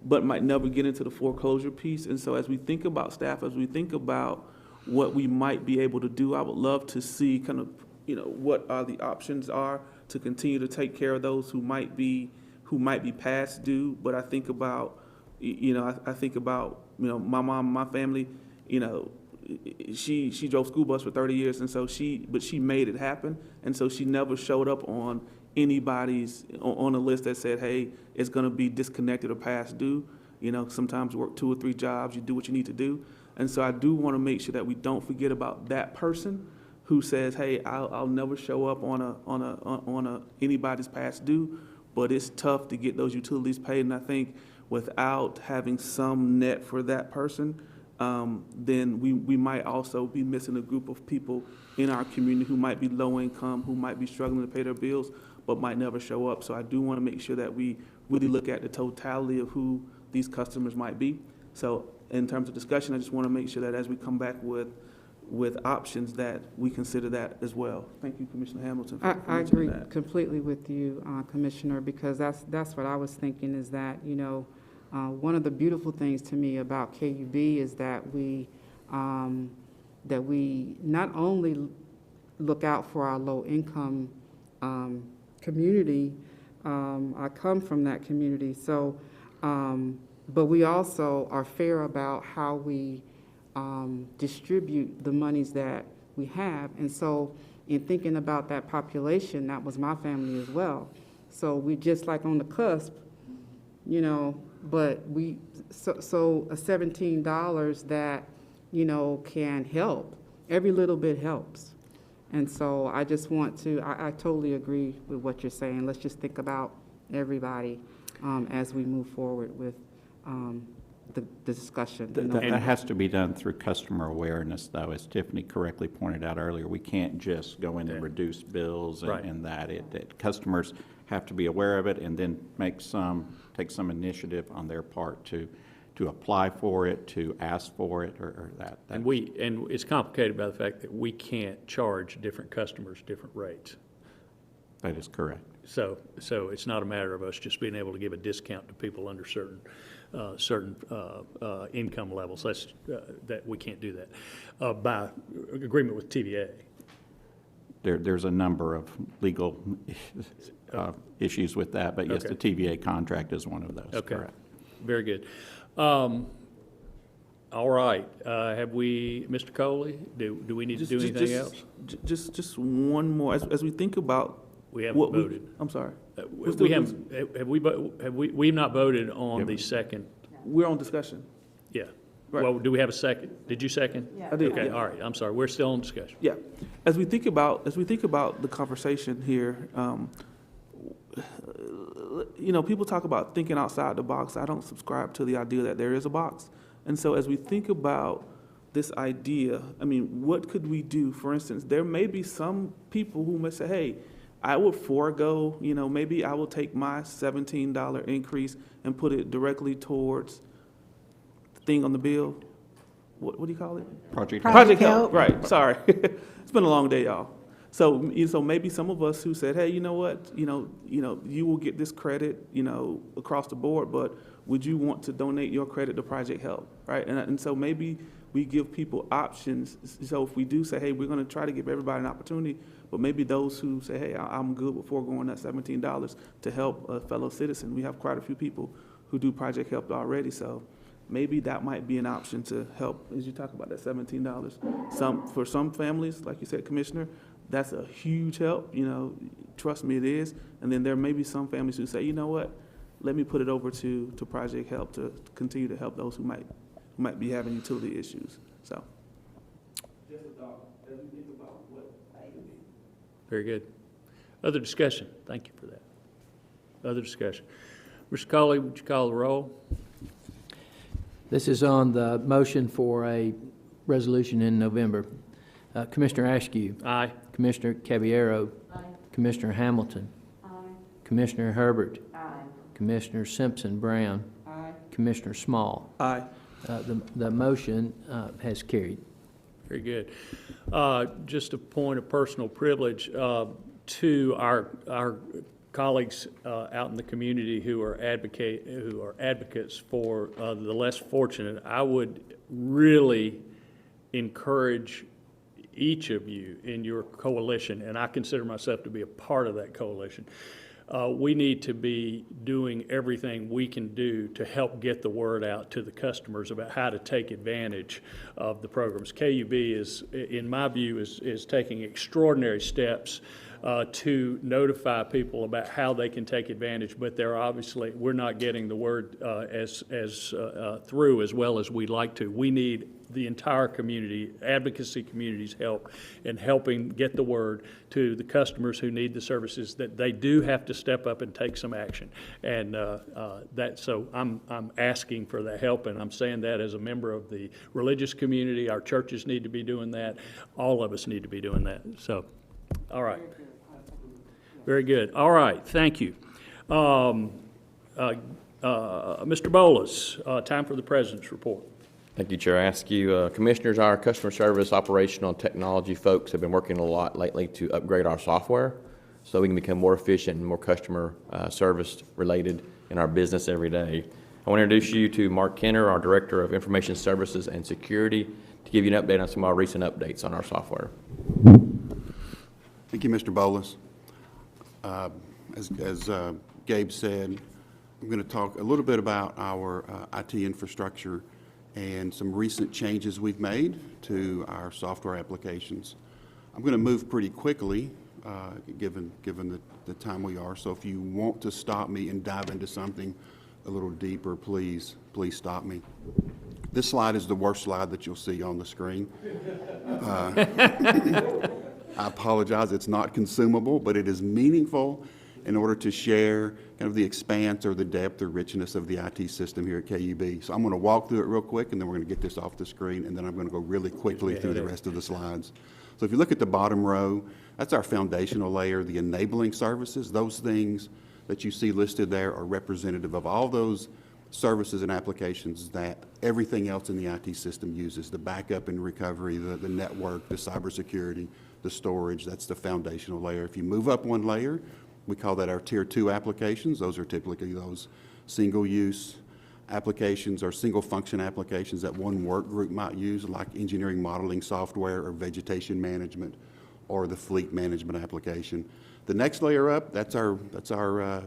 get into the foreclosure piece. And so as we think about staff, as we think about what we might be able to do, I would love to see kind of, what are the options are to continue to take care of those who might be past due. But I think about, I think about, my mom, my family, she drove school bus for 30 years, and so she made it happen. And so she never showed up on anybody's, on a list that said, hey, it's gonna be disconnected or past due. Sometimes you work 2 or 3 jobs, you do what you need to do. And so I do wanna make sure that we don't forget about that person who says, hey, I'll never show up on anybody's past due, but it's tough to get those utilities paid. And I think without having some net for that person, then we might also be missing a group of people in our community who might be low income, who might be struggling to pay their bills, but might never show up. So I do want to make sure that we really look at the totality of who these customers might be. So in terms of discussion, I just want to make sure that as we come back with options, that we consider that as well. Thank you, Commissioner Hamilton, for I mentioning agree that. completely with you, Commissioner, because that's what I was thinking, is that, one of the beautiful things to me about KUB is that we not only look out for our low-income community. I come from that community, so, but we also are fair about how we distribute the monies that we have. And so in thinking about that population, that was my family as well. So we just like on the cusp, but so a $17 that, can help. Every little bit helps. And so I just want to, I totally agree with what you're saying. Let's just think about everybody as we move forward with the discussion. That has to be done through customer awareness, though. As Tiffany correctly pointed out earlier, we can't just go in and reduce bills and that. Customers have to be aware of it and then take some initiative on their part to apply for it, to ask for it, or that. And it's complicated by the fact that we can't charge different customers different rates. That is correct. So it's not a matter of us just being able to give a discount to people under certain income levels. That we can't do that by agreement with TVA. There's a number of legal issues with that, but yes, Okay. the TVA contract is one of those. Okay. Correct. Very good. All right. Have we, Mr. Coley, do we need to do anything else? Just one more. As we think about We haven't what voted. I'm sorry. We haven't, we've not voted on the second, We're on discussion. yeah. Right. Well, do we have a second? Did you second? I did. Okay, yeah. all right, I'm sorry, we're still on discussion. Yeah. As we think about the conversation here, people talk about thinking outside the box. I don't subscribe to the idea that there is a box. And so as we think about this idea, what could we do? For instance, there may be some people who may say, hey, I would forego, maybe I will take my $17 increase and put it directly towards thing on the bill. What do you call it? Project Project Help. Help, right, sorry. It's been a long day, y'all. So, so maybe some of us who said, hey, you know what, you will get this credit, across the board, but would you want to donate your credit to Project Help, right? And so maybe we give people options. So if we do say, hey, we're gonna try to give everybody an opportunity, but maybe those who say, hey, I'm good with foregoing that $17 to help a fellow citizen. We have quite a few people who do Project Help already, so maybe that might be an option to help, as you talk about that $17. For some families, like you said, Commissioner, that's a huge help, trust me, it is. And then there may be some families who say, you know what, let me put it over to Project Help to continue to help those who might be having utility issues, so. Just a thought, as we think about what that could be. Very good. Other discussion? Thank you for that. Other discussion? Mr. Cawley, would you call the roll? This is on the motion for a resolution in November. Commissioner Askew. Aye. Commissioner Caballero. Aye. Commissioner Hamilton. Aye. Commissioner Herbert. Aye. Commissioner Simpson Brown. Aye. Commissioner Small. Aye. The motion has carried. Very good. Just a point of personal privilege to our colleagues out in the community who are advocates for the less fortunate. I would really encourage each of you in your coalition, and I consider myself to be a part of that coalition. We need to be doing everything we can do to help get the word out to the customers about how to take advantage of the programs. KUB is, in my view, is taking extraordinary steps to notify people about how they can take advantage, but we're not getting the word through as well as we'd like to. We need the entire community, advocacy community's help in helping get the word to the customers who need the services, that they do have to step up and take some action. And so I'm asking for that help, and I'm saying that as a member of the religious community. Our churches need to be doing that. All of us need to be doing that. So, all right. Very good. All right. Thank you. Mr. Bolas, time for the President's report. Thank you, Chair. I ask you, Commissioners, our customer service, operational, and technology folks have been working a lot lately to upgrade our software so we can become more efficient and more customer service related in our business every day. I want to introduce you to Mark Kenner, our Director of Information Services and Security, to give you an update on some of our recent updates on our software. Thank you, Mr. Bolas. As Gabe said, I'm going to talk a little bit about our IT infrastructure and some recent changes we've made to our software applications. I'm going to move pretty quickly, given the time we are. So if you want to stop me and dive into something a little deeper, please stop me. This slide is the worst slide that you'll see on the screen. I apologize, it's not consumable, but it is meaningful in order to share kind of the expanse or the depth or richness of the IT system here at KUB. So I'm going to walk through it real quick, and then we're going to get this off the screen, and then I'm going to go really quickly through the rest of the slides. So if you look at the bottom row, that's our foundational layer, the enabling services. Those things that you see listed there are representative of all those services and applications that everything else in the IT system uses, the backup and recovery, the network, the cybersecurity, the storage. That's the foundational layer. If you move up one layer, we call that our Tier 2 applications. Those are typically those single-use applications or single-function applications that one work group might use, like engineering modeling software or vegetation management or the fleet management application. The next layer up, that's our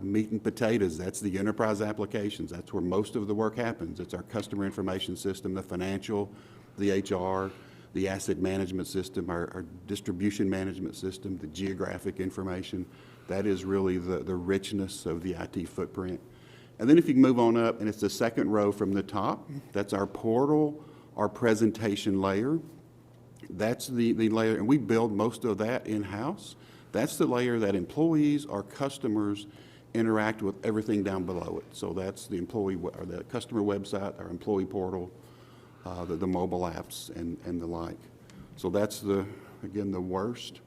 meat and potatoes. That's the enterprise applications. That's where most of the work happens. It's our customer information system, the financial, the HR, the asset management system, our distribution management system, the geographic information. That is really the richness of the IT footprint. And then if you can move on up, and it's the second row from the top, that's our portal, our presentation layer. That's the layer, and we build most of that in-house. That's the layer that employees or customers interact with everything down below it. So that's the employee or the customer website, our employee portal, the mobile apps, and the like. So that's again the worst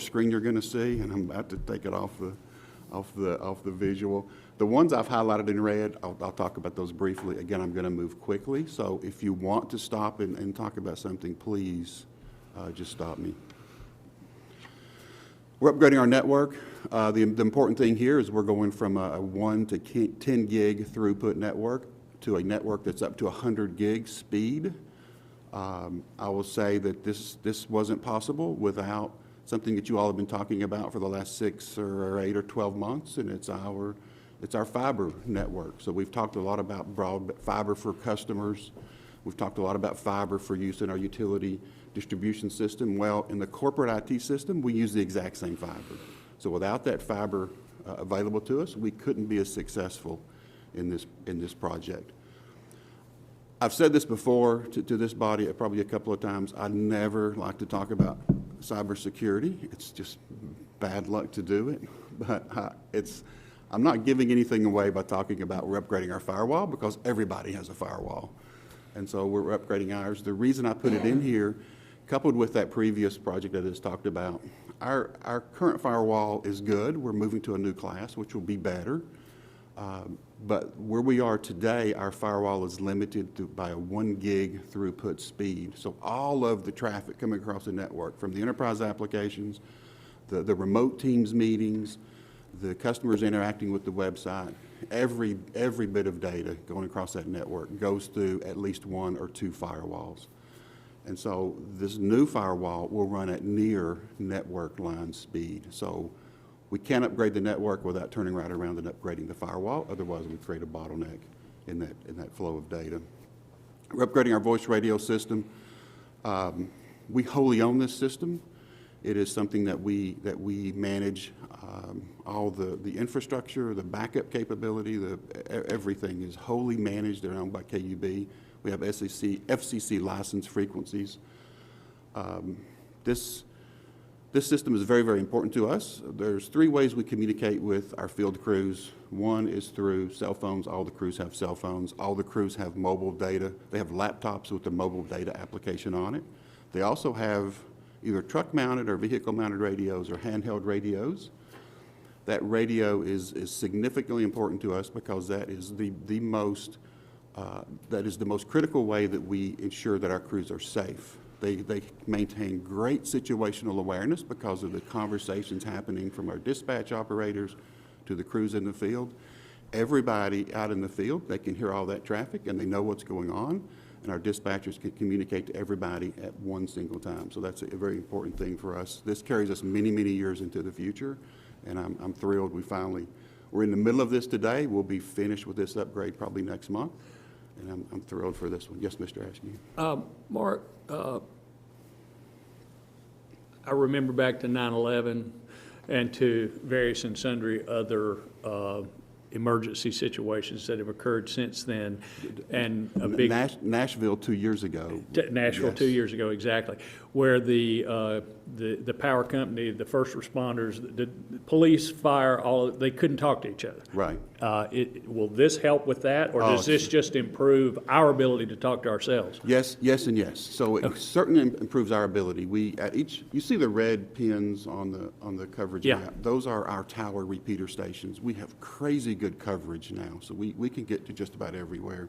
screen you're going to see, and I'm about to take it off the visual. The ones I've highlighted in red, I'll talk about those briefly. Again, I'm going to move quickly, so if you want to stop and talk about something, please just stop me. We're upgrading our network. The important thing here is we're going from a 1 to 10 gig throughput network to a network that's up to 100 gig speed. I will say that this wasn't possible without something that you all have been talking about for the last 6 or 8 or 12 months, and it's our fiber network. So we've talked a lot about fiber for customers. We've talked a lot about fiber for use in our utility distribution system. Well, in the corporate IT system, we use the exact same fiber. So without that fiber available to us, we couldn't be as successful in this project. I've said this before to this body probably a couple of times. I never like to talk about cybersecurity. It's just bad luck to do it. But I'm not giving anything away by talking about we're upgrading our firewall, because everybody has a firewall. And so we're upgrading ours. The reason I put it in here, coupled with that previous project that I just talked about, our current firewall is good. We're moving to a new class, which will be better. But where we are today, our firewall is limited by a 1 gig throughput speed. So all of the traffic coming across the network, from the enterprise applications, the remote Teams meetings, the customers interacting with the website, every bit of data going across that network goes through at least 1 or 2 firewalls. And so this new firewall will run at near network line speed. So we can't upgrade the network without turning right around and upgrading the firewall. Otherwise, we create a bottleneck in that flow of data. We're upgrading our voice radio system. We wholly own this system. It is something that we manage. All the infrastructure, the backup capability, everything is wholly managed and owned by KUB. We have FCC licensed frequencies. This system is very, very important to us. There's 3 ways we communicate with our field crews. One is through cell phones. All the crews have cell phones. All the crews have mobile data. They have laptops with the mobile data application on it. They also have either truck-mounted or vehicle-mounted radios or handheld radios. That radio is significantly important to us because that is the most critical way that we ensure that our crews are safe. They maintain great situational awareness because of the conversations happening from our dispatch operators to the crews in the field. Everybody out in the field, they can hear all that traffic and they know what's going on, and our dispatchers can communicate to everybody at one single time. So that's a very important thing for us. This carries us many, many years into the future, and I'm thrilled we're in the middle of this today. We'll be finished with this upgrade probably next month, and I'm thrilled for this one. Yes, Mr. Askew. Mark, I remember back to 9/11 and to various and sundry other emergency situations that have occurred since then, and a big Nashville 2 years ago. Nashville Yes. 2 years ago, exactly, where the power company, the first responders, the police, fire, they couldn't talk to each other. Right. Will this help with that, or does this just improve our ability to talk to ourselves? Yes, yes, and yes. So it certainly improves our ability. You see the red pins on the coverage Yeah. map. Those are our tower repeater stations. We have crazy good coverage now, so we can get to just about everywhere.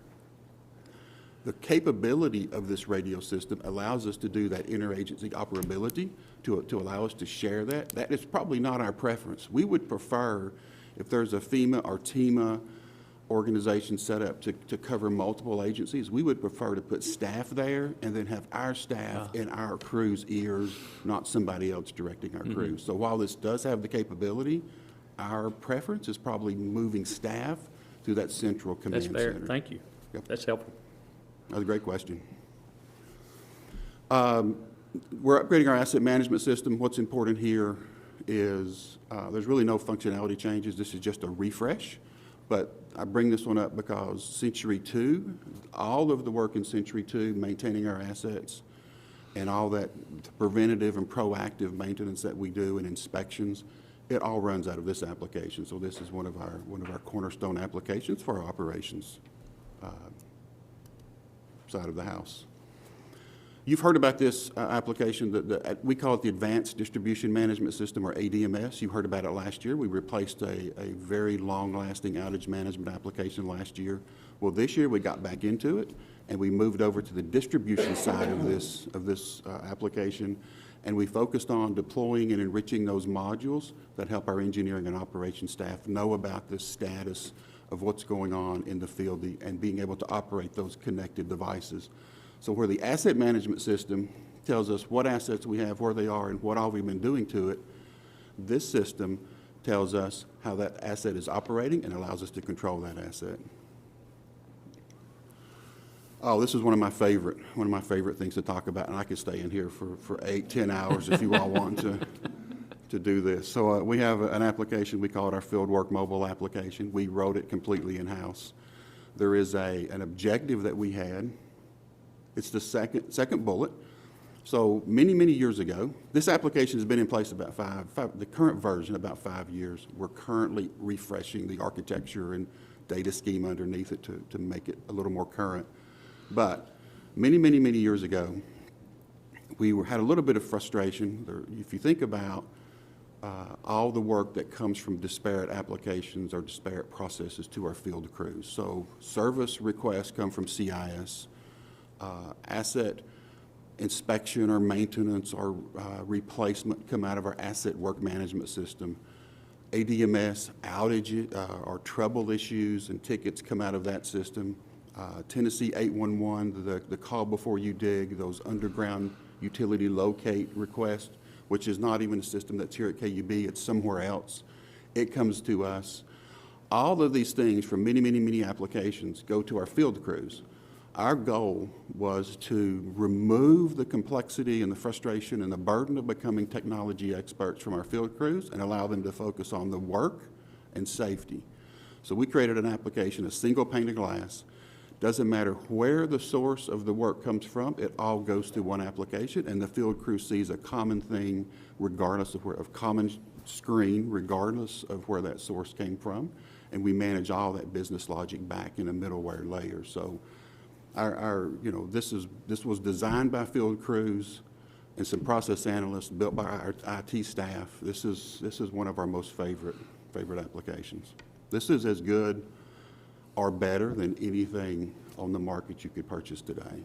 The capability of this radio system allows us to do that interagency operability, to allow us to share that. That is probably not our preference. We would prefer, if there's a FEMA or TEMA organization set up to cover multiple agencies, we would prefer to put staff there and then have our staff in our crew's ears, not somebody else directing our crews. So while this does have the capability, our preference is probably moving staff to that central command That's center. fair, thank you. Yep. That's helpful. That's a great question. We're upgrading our asset management system. What's important here is there's really no functionality changes. This is just a refresh. But I bring this one up because Century 2, all of the work in Century 2, maintaining our assets and all that preventative and proactive maintenance that we do and inspections, it all runs out of this application. So this is one of our cornerstone applications for our operations side of the house. You've heard about this application, we call it the Advanced Distribution Management System, or ADMS. You heard about it last year. We replaced a very long-lasting outage management application last year. Well, this year we got back into it, and we moved over to the distribution side of this application, and we focused on deploying and enriching those modules that help our engineering and operations staff know about the status of what's going on in the field and being able to operate those connected devices. So where the asset management system tells us what assets we have, where they are, and what all we've been doing to it, this system tells us how that asset is operating and allows us to control that asset. Oh, this is one of my favorite things to talk about, and I could stay in here for 8-10 hours if you all want to do this. So we have an application, we call it our Fieldwork mobile application. We wrote it completely in-house. There is an objective that we had. It's the second bullet. So many years ago, this application has been in place about the current version about 5 years. We're currently refreshing the architecture and data scheme underneath it to make it a little more current. But many years ago, we had a little bit of frustration. If you think about all the work that comes from disparate applications or disparate processes to our field crews. So service requests come from CIS. Asset inspection or maintenance or replacement come out of our asset work management system. ADMS, outage or trouble issues and tickets come out of that system. Tennessee 811, the call before you dig, those underground utility locate requests, which is not even a system that's here at KUB, it's somewhere else. It comes to us. All of these things from many applications go to our field crews. Our goal was to remove the complexity and the frustration and the burden of becoming technology experts from our field crews and allow them to focus on the work and safety. So we created an application, a single pane of glass. Doesn't matter where the source of the work comes from, it all goes through one application, and the field crew sees a common thing regardless of common screen, regardless of where that source came from, and we manage all that business logic back in a middleware layer. So this was designed by field crews and some process analysts, built by our IT staff. This is one of our most favorite applications. This is as good or better than anything on the market you could purchase today.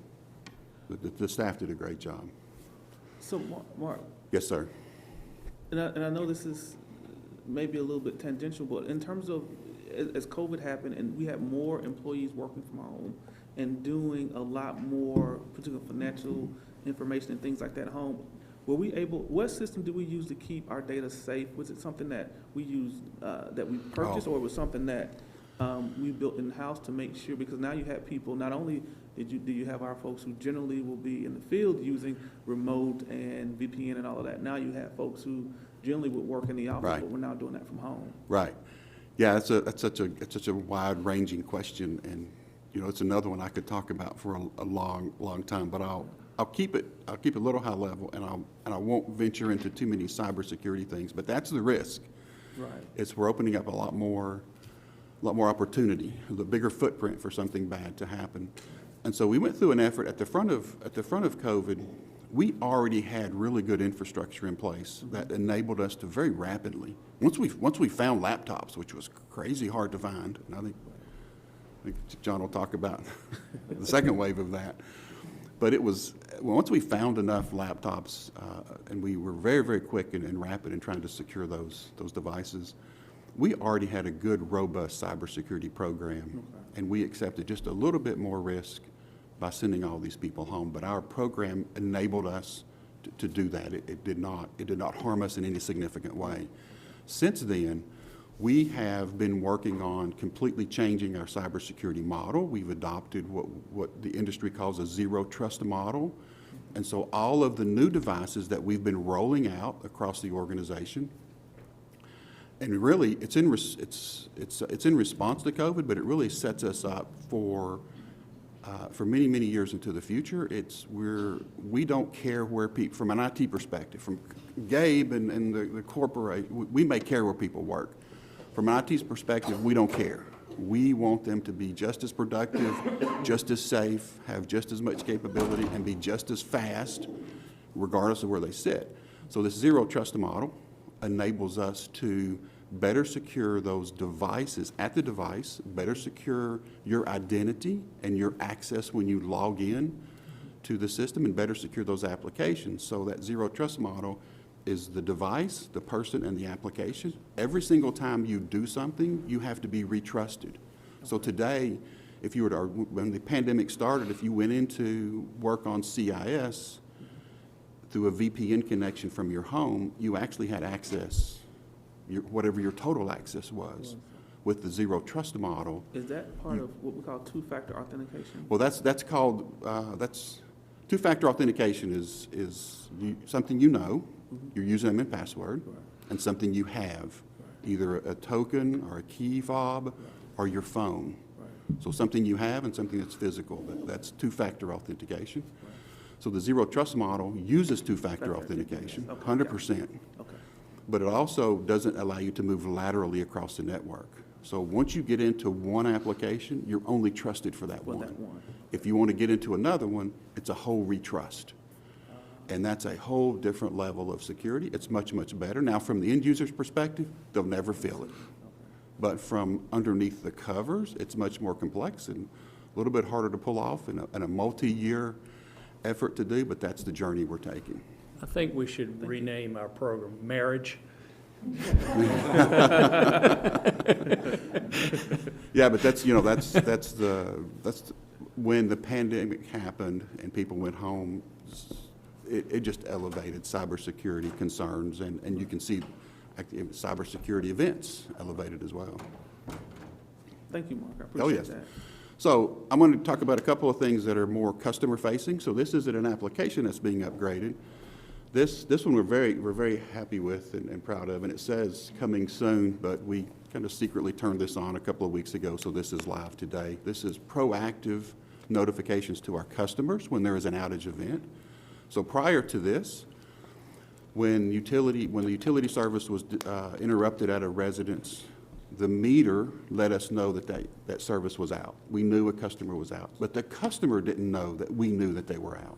The staff did a great job. So Mark, Yes, sir. and I know this is maybe a little bit tangential, but in terms of as COVID happened and we had more employees working from home and doing a lot more, particularly financial information and things like that at home, what system did we use to keep our data safe? Was it something that we used, that we purchased, or was it something that we built in-house to make sure? Because now you have people, not only do you have our folks who generally will be in the field using remote and VPN and all of that. Now you have folks who generally would work in the office, Right. but we're now doing that from home. Right. Yeah, it's such a wide-ranging question, and it's another one I could talk about for a long time. But I'll keep it a little high level, and I won't venture into too many cybersecurity things. But that's the risk. Right. We're opening up a lot more opportunity, the bigger footprint for something bad to happen. And so we went through an effort at the front of COVID. We already had really good infrastructure in place that enabled us to very rapidly, once we found laptops, which was crazy hard to find, and I think John will talk about the second wave of that. But once we found enough laptops, and we were very quick and rapid in trying to secure those devices, we already had a good, robust cybersecurity program, and we accepted just a little bit more risk by sending all these people home. But our program enabled us to do that. It did not harm us in any significant way. Since then, we have been working on completely changing our cybersecurity model. We've adopted what the industry calls a zero trust model. And so all of the new devices that we've been rolling out across the organization, and really it's in response to COVID, but it really sets us up for many years into the future. We don't care where people, from an IT perspective, from Gabe and the corporate, we may care where people work. From an IT perspective, we don't care. We want them to be just as productive, just as safe, have just as much capability, and be just as fast, regardless of where they sit. So this zero trust model enables us to better secure those devices at the device, better secure your identity and your access when you log in to the system, and better secure those applications. So that zero trust model is the device, the person, and the application. Every single time you do something, you have to be retrusted. So today, if you were to, when the pandemic started, if you went into work on CIS through a VPN connection from your home, you actually had access, whatever your total access was. With the zero trust model, Is that part of what we call two-factor authentication? well, that's called, two-factor authentication is something you know, your username and password, and something you have, either a token or a key fob or your phone. So something you have and something that's physical. That's two-factor authentication. So the zero trust model uses two-factor authentication, 100%. Okay. But it also doesn't allow you to move laterally across the network. So once you get into one application, you're only trusted for that one. If you want to get into another one, it's a whole retrust. And that's a whole different level of security. It's much, much better. Now, from the end user's perspective, they'll never feel it. But from underneath the covers, it's much more complex and a little bit harder to pull off and a multi-year effort to do, but that's the journey we're taking. I think we should rename our program Marriage. Yeah, but that's, you know, that's when the pandemic happened and people went home, it just elevated cybersecurity concerns, and you can see cybersecurity events elevated as well. Thank you, Mark. I Oh, appreciate yes. that. So I'm going to talk about a couple of things that are more customer-facing. So this isn't an application that's being upgraded. This one we're very happy with and proud of, and it says coming soon, but we kind of secretly turned this on a couple of weeks ago, so this is live today. This is proactive notifications to our customers when there is an outage event. So prior to this, when the utility service was interrupted at a residence, the meter let us know that service was out. We knew a customer was out, but the customer didn't know that we knew that they were out.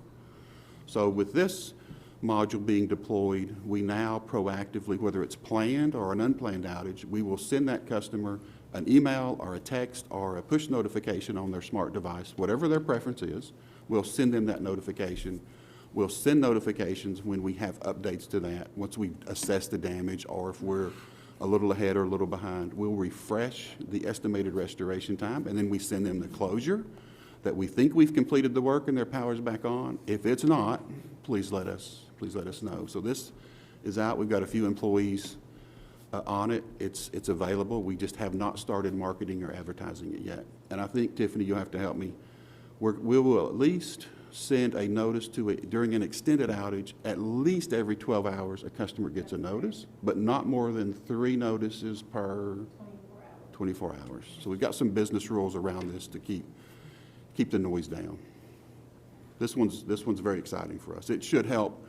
So with this module being deployed, we now proactively, whether it's planned or an unplanned outage, we will send that customer an email or a text or a push notification on their smart device, whatever their preference is. We'll send them that notification. We'll send notifications when we have updates to that, once we assess the damage, or if we're a little ahead or a little behind. We'll refresh the estimated restoration time, and then we send them the closure that we think we've completed the work and their power's back on. If it's not, please let us know. So this is out. We've got a few employees on it. It's available. We just have not started marketing or advertising it yet. And I think, Tiffany, you'll have to help me. We will at least send a notice to it during an extended outage. At least every 12 hours, a customer gets a notice, but not more than 3 notices per 24 hours. So we've got some business rules around this to keep the noise down. This one's very exciting for us. It should help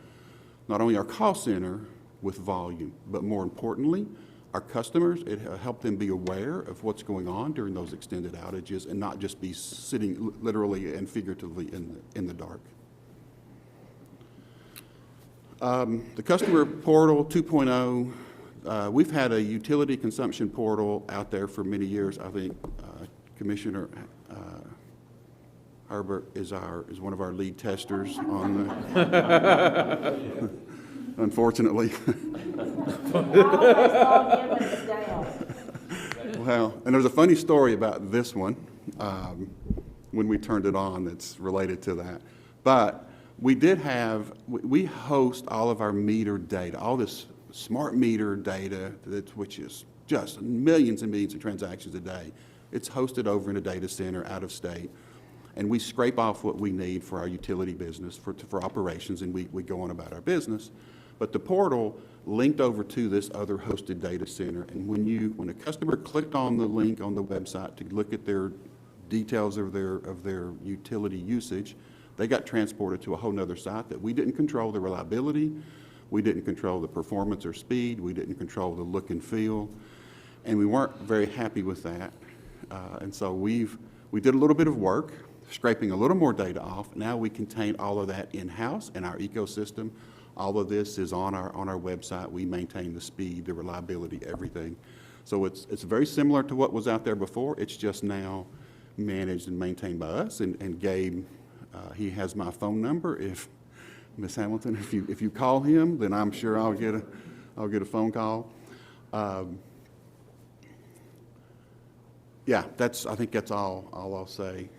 not only our call center with volume, but more importantly, our customers. It'll help them be aware of what's going on during those extended outages and not just be sitting literally and figuratively in the dark. The customer portal 2.0, we've had a utility consumption portal out there for many years. I think Commissioner Herbert is one of our lead testers on that. Unfortunately. Well, and there's a funny story about this one when we turned it on that's related to that. But we host all of our meter data, all this smart meter data, which is just millions and millions of transactions a day. It's hosted over in a data center out of state. And we scrape off what we need for our utility business, for operations, and we go on about our business. But the portal linked over to this other hosted data center, and when a customer clicked on the link on the website to look at their details of their utility usage, they got transported to a whole nother site that we didn't control the reliability, we didn't control the performance or speed, we didn't control the look and feel, and we weren't very happy with that. And so we did a little bit of work, scraping a little more data off. Now we contain all of that in-house in our ecosystem. All of this is on our website. We maintain the speed, the reliability, everything. So it's very similar to what was out there before. It's just now managed and maintained by us. And Gabe, he has my phone number. If Ms. Hamilton, if you call him, then I'm sure I'll get a phone call. Yeah, I think that's all I'll say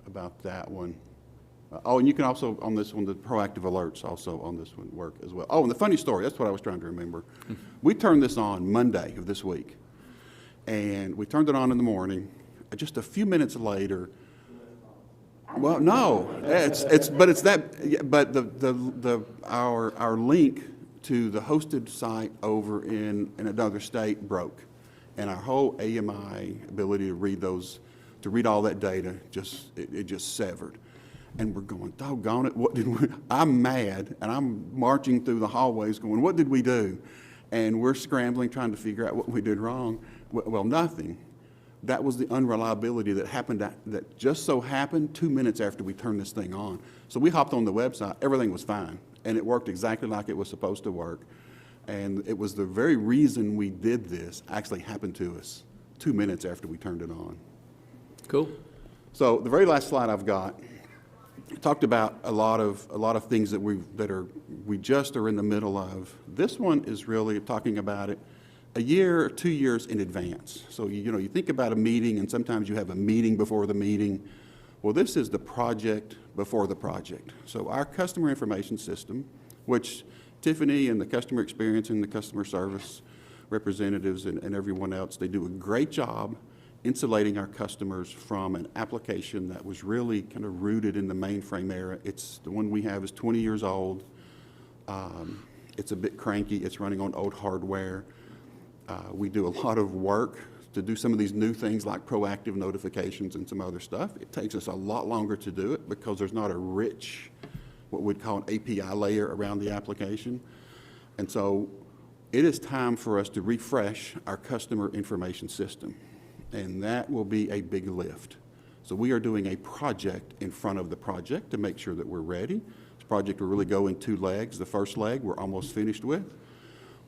about that one. Oh, and you can also, on this one, the proactive alerts also on this one work as well. Oh, and the funny story, that's what I was trying to remember. We turned this on Monday of this week, and we turned it on in the morning. Just a few minutes later, well, no, our link to the hosted site over in another state broke, and our whole AMI ability to read all that data it just severed. And we're going, doggone it, what did we, I'm mad, and I'm marching through the hallways going, what did we do? And we're scrambling, trying to figure out what we did wrong. Well, nothing. That was the unreliability that happened, that just so happened 2 minutes after we turned this thing on. So we hopped on the website, everything was fine, and it worked exactly like it was supposed to work. And it was the very reason we did this actually happened to us 2 minutes after we turned it on. Cool. So the very last slide I've got talked about a lot of things that we just are in the middle of. This one is really talking about it a year or 2 years in advance. So you think about a meeting, and sometimes you have a meeting before the meeting. Well, this is the project before the project. So our customer information system, which Tiffany and the customer experience and the customer service representatives and everyone else, they do a great job insulating our customers from an application that was really kind of rooted in the mainframe era. The one we have is 20 years old. It's a bit cranky. It's running on old hardware. We do a lot of work to do some of these new things like proactive notifications and some other stuff. It takes us a lot longer to do it because there's not a rich, what we'd call an API layer around the application. And so it is time for us to refresh our customer information system. And that will be a big lift. So we are doing a project in front of the project to make sure that we're ready. This project will really go in 2 legs. The first leg we're almost finished with,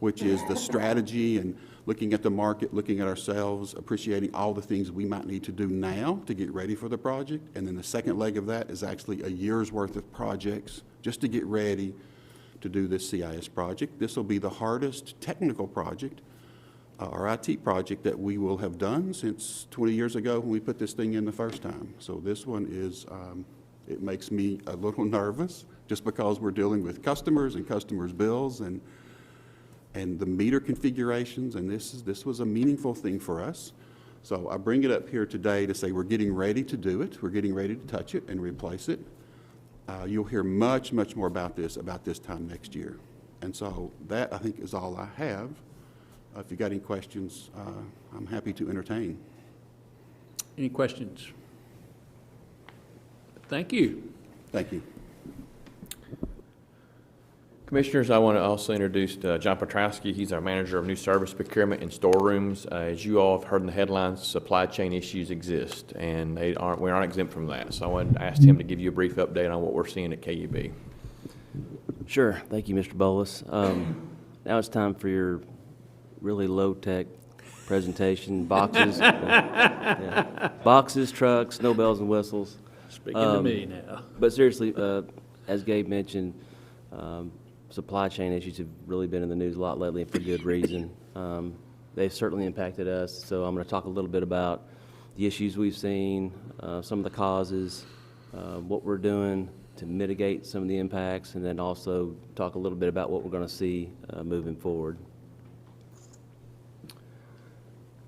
which is the strategy and looking at the market, looking at ourselves, appreciating all the things we might need to do now to get ready for the project. And then the second leg of that is actually a year's worth of projects just to get ready to do this CIS project. This will be the hardest technical project, our IT project, that we will have done since 20 years ago when we put this thing in the first time. So this one is, it makes me a little nervous just because we're dealing with customers and customers' bills and the meter configurations, and this was a meaningful thing for us. So I bring it up here today to say we're getting ready to do it. We're getting ready to touch it and replace it. You'll hear much, much more about this time next year. And so that, I think, is all I have. If you got any questions, I'm happy to entertain. Any questions? Thank you. Thank you. Commissioners, I want to also introduce John Petrowski. He's our manager of new service procurement and storerooms. As you all have heard in the headlines, supply chain issues exist, and we aren't exempt from that. So I wanted to ask him to give you a brief update on what we're seeing at KUB. Sure. Thank you, Mr. Bolus. Now it's time for your really low-tech presentation. Boxes, boxes, trucks, no bells and whistles. Speaking to me now. But seriously, as Gabe mentioned, supply chain issues have really been in the news a lot lately, and for good reason. They've certainly impacted us, so I'm going to talk a little bit about the issues we've seen, some of the causes, what we're doing to mitigate some of the impacts, and then also talk a little bit about what we're going to see moving forward.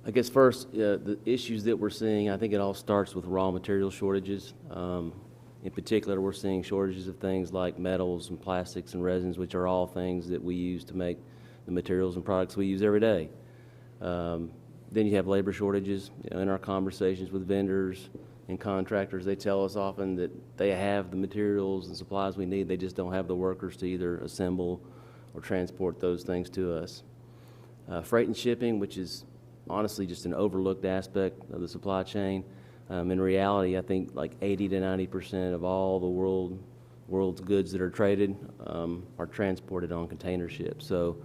I guess first, the issues that we're seeing, I think it all starts with raw material shortages. In particular, we're seeing shortages of things like metals and plastics and resins, which are all things that we use to make the materials and products we use every day. Then you have labor shortages. In our conversations with vendors and contractors, they tell us often that they have the materials and supplies we need. They just don't have the workers to either assemble or transport those things to us. Freight and shipping, which is honestly just an overlooked aspect of the supply chain. In reality, I think like 80 to 90% of all the world's goods that are traded are transported on container ships. So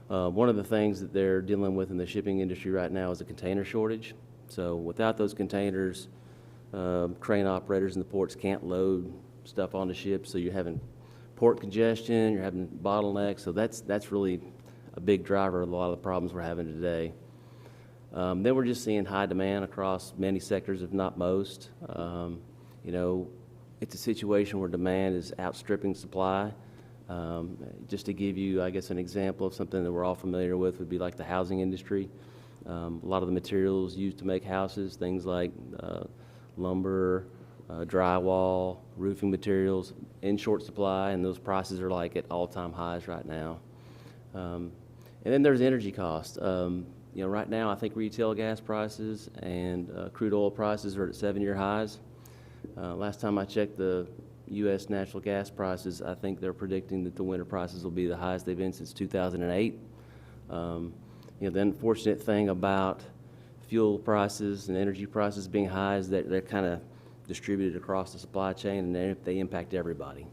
one of the things that they're dealing with in the shipping industry right now is a container shortage. So without those containers, crane operators in the ports can't load stuff on the ships, so you're having port congestion, you're having bottlenecks, so that's really a big driver of a lot of the problems we're having today. Then we're just seeing high demand across many sectors, if not most. You know, it's a situation where demand is outstripping supply. Just to give you, I guess, an example of something that we're all familiar with would be like the housing industry. A lot of the materials used to make houses, things like lumber, drywall, roofing materials, in short supply, and those prices are like at all-time highs right now. And then there's energy costs. You know, right now I think retail gas prices and crude oil prices are at 7-year highs. Last time I checked the U.S. natural gas prices, I think they're predicting that the winter prices will be the highest they've been since 2008. You know, the unfortunate thing about fuel prices and energy prices being high is that they're kind of distributed across the supply chain, and they impact everybody.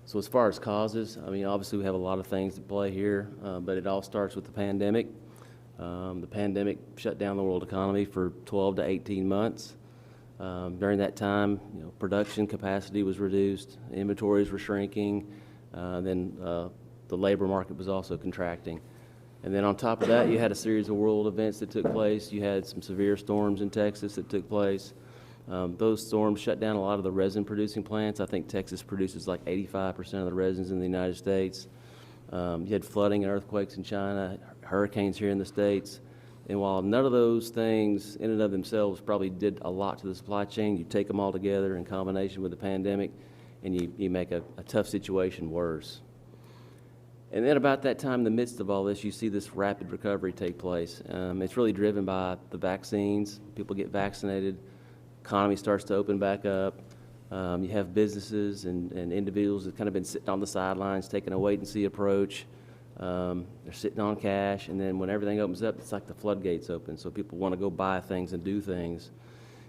So as far as causes, I mean, obviously we have a lot of things at play here, but it all starts with the pandemic. The pandemic shut down the world economy for 12 to 18 months. During that time, you know, production capacity was reduced, inventories were shrinking, then the labor market was also contracting. And then on top of that, you had a series of world events that took place. You had some severe storms in Texas that took place. Those storms shut down a lot of the resin-producing plants. I think Texas produces like 85% of the resins in the United States. You had flooding and earthquakes in China, hurricanes here in the States. And while none of those things in and of themselves probably did a lot to the supply chain, you take them all together in combination with the pandemic, and you make a tough situation worse. And then about that time, in the midst of all this, you see this rapid recovery take place. It's really driven by the vaccines. People get vaccinated. Economy starts to open back up. You have businesses and individuals that kind of been sitting on the sidelines, taking a wait-and-see approach. They're sitting on cash, and then when everything opens up, it's like the floodgates open, so people want to go buy things and do things.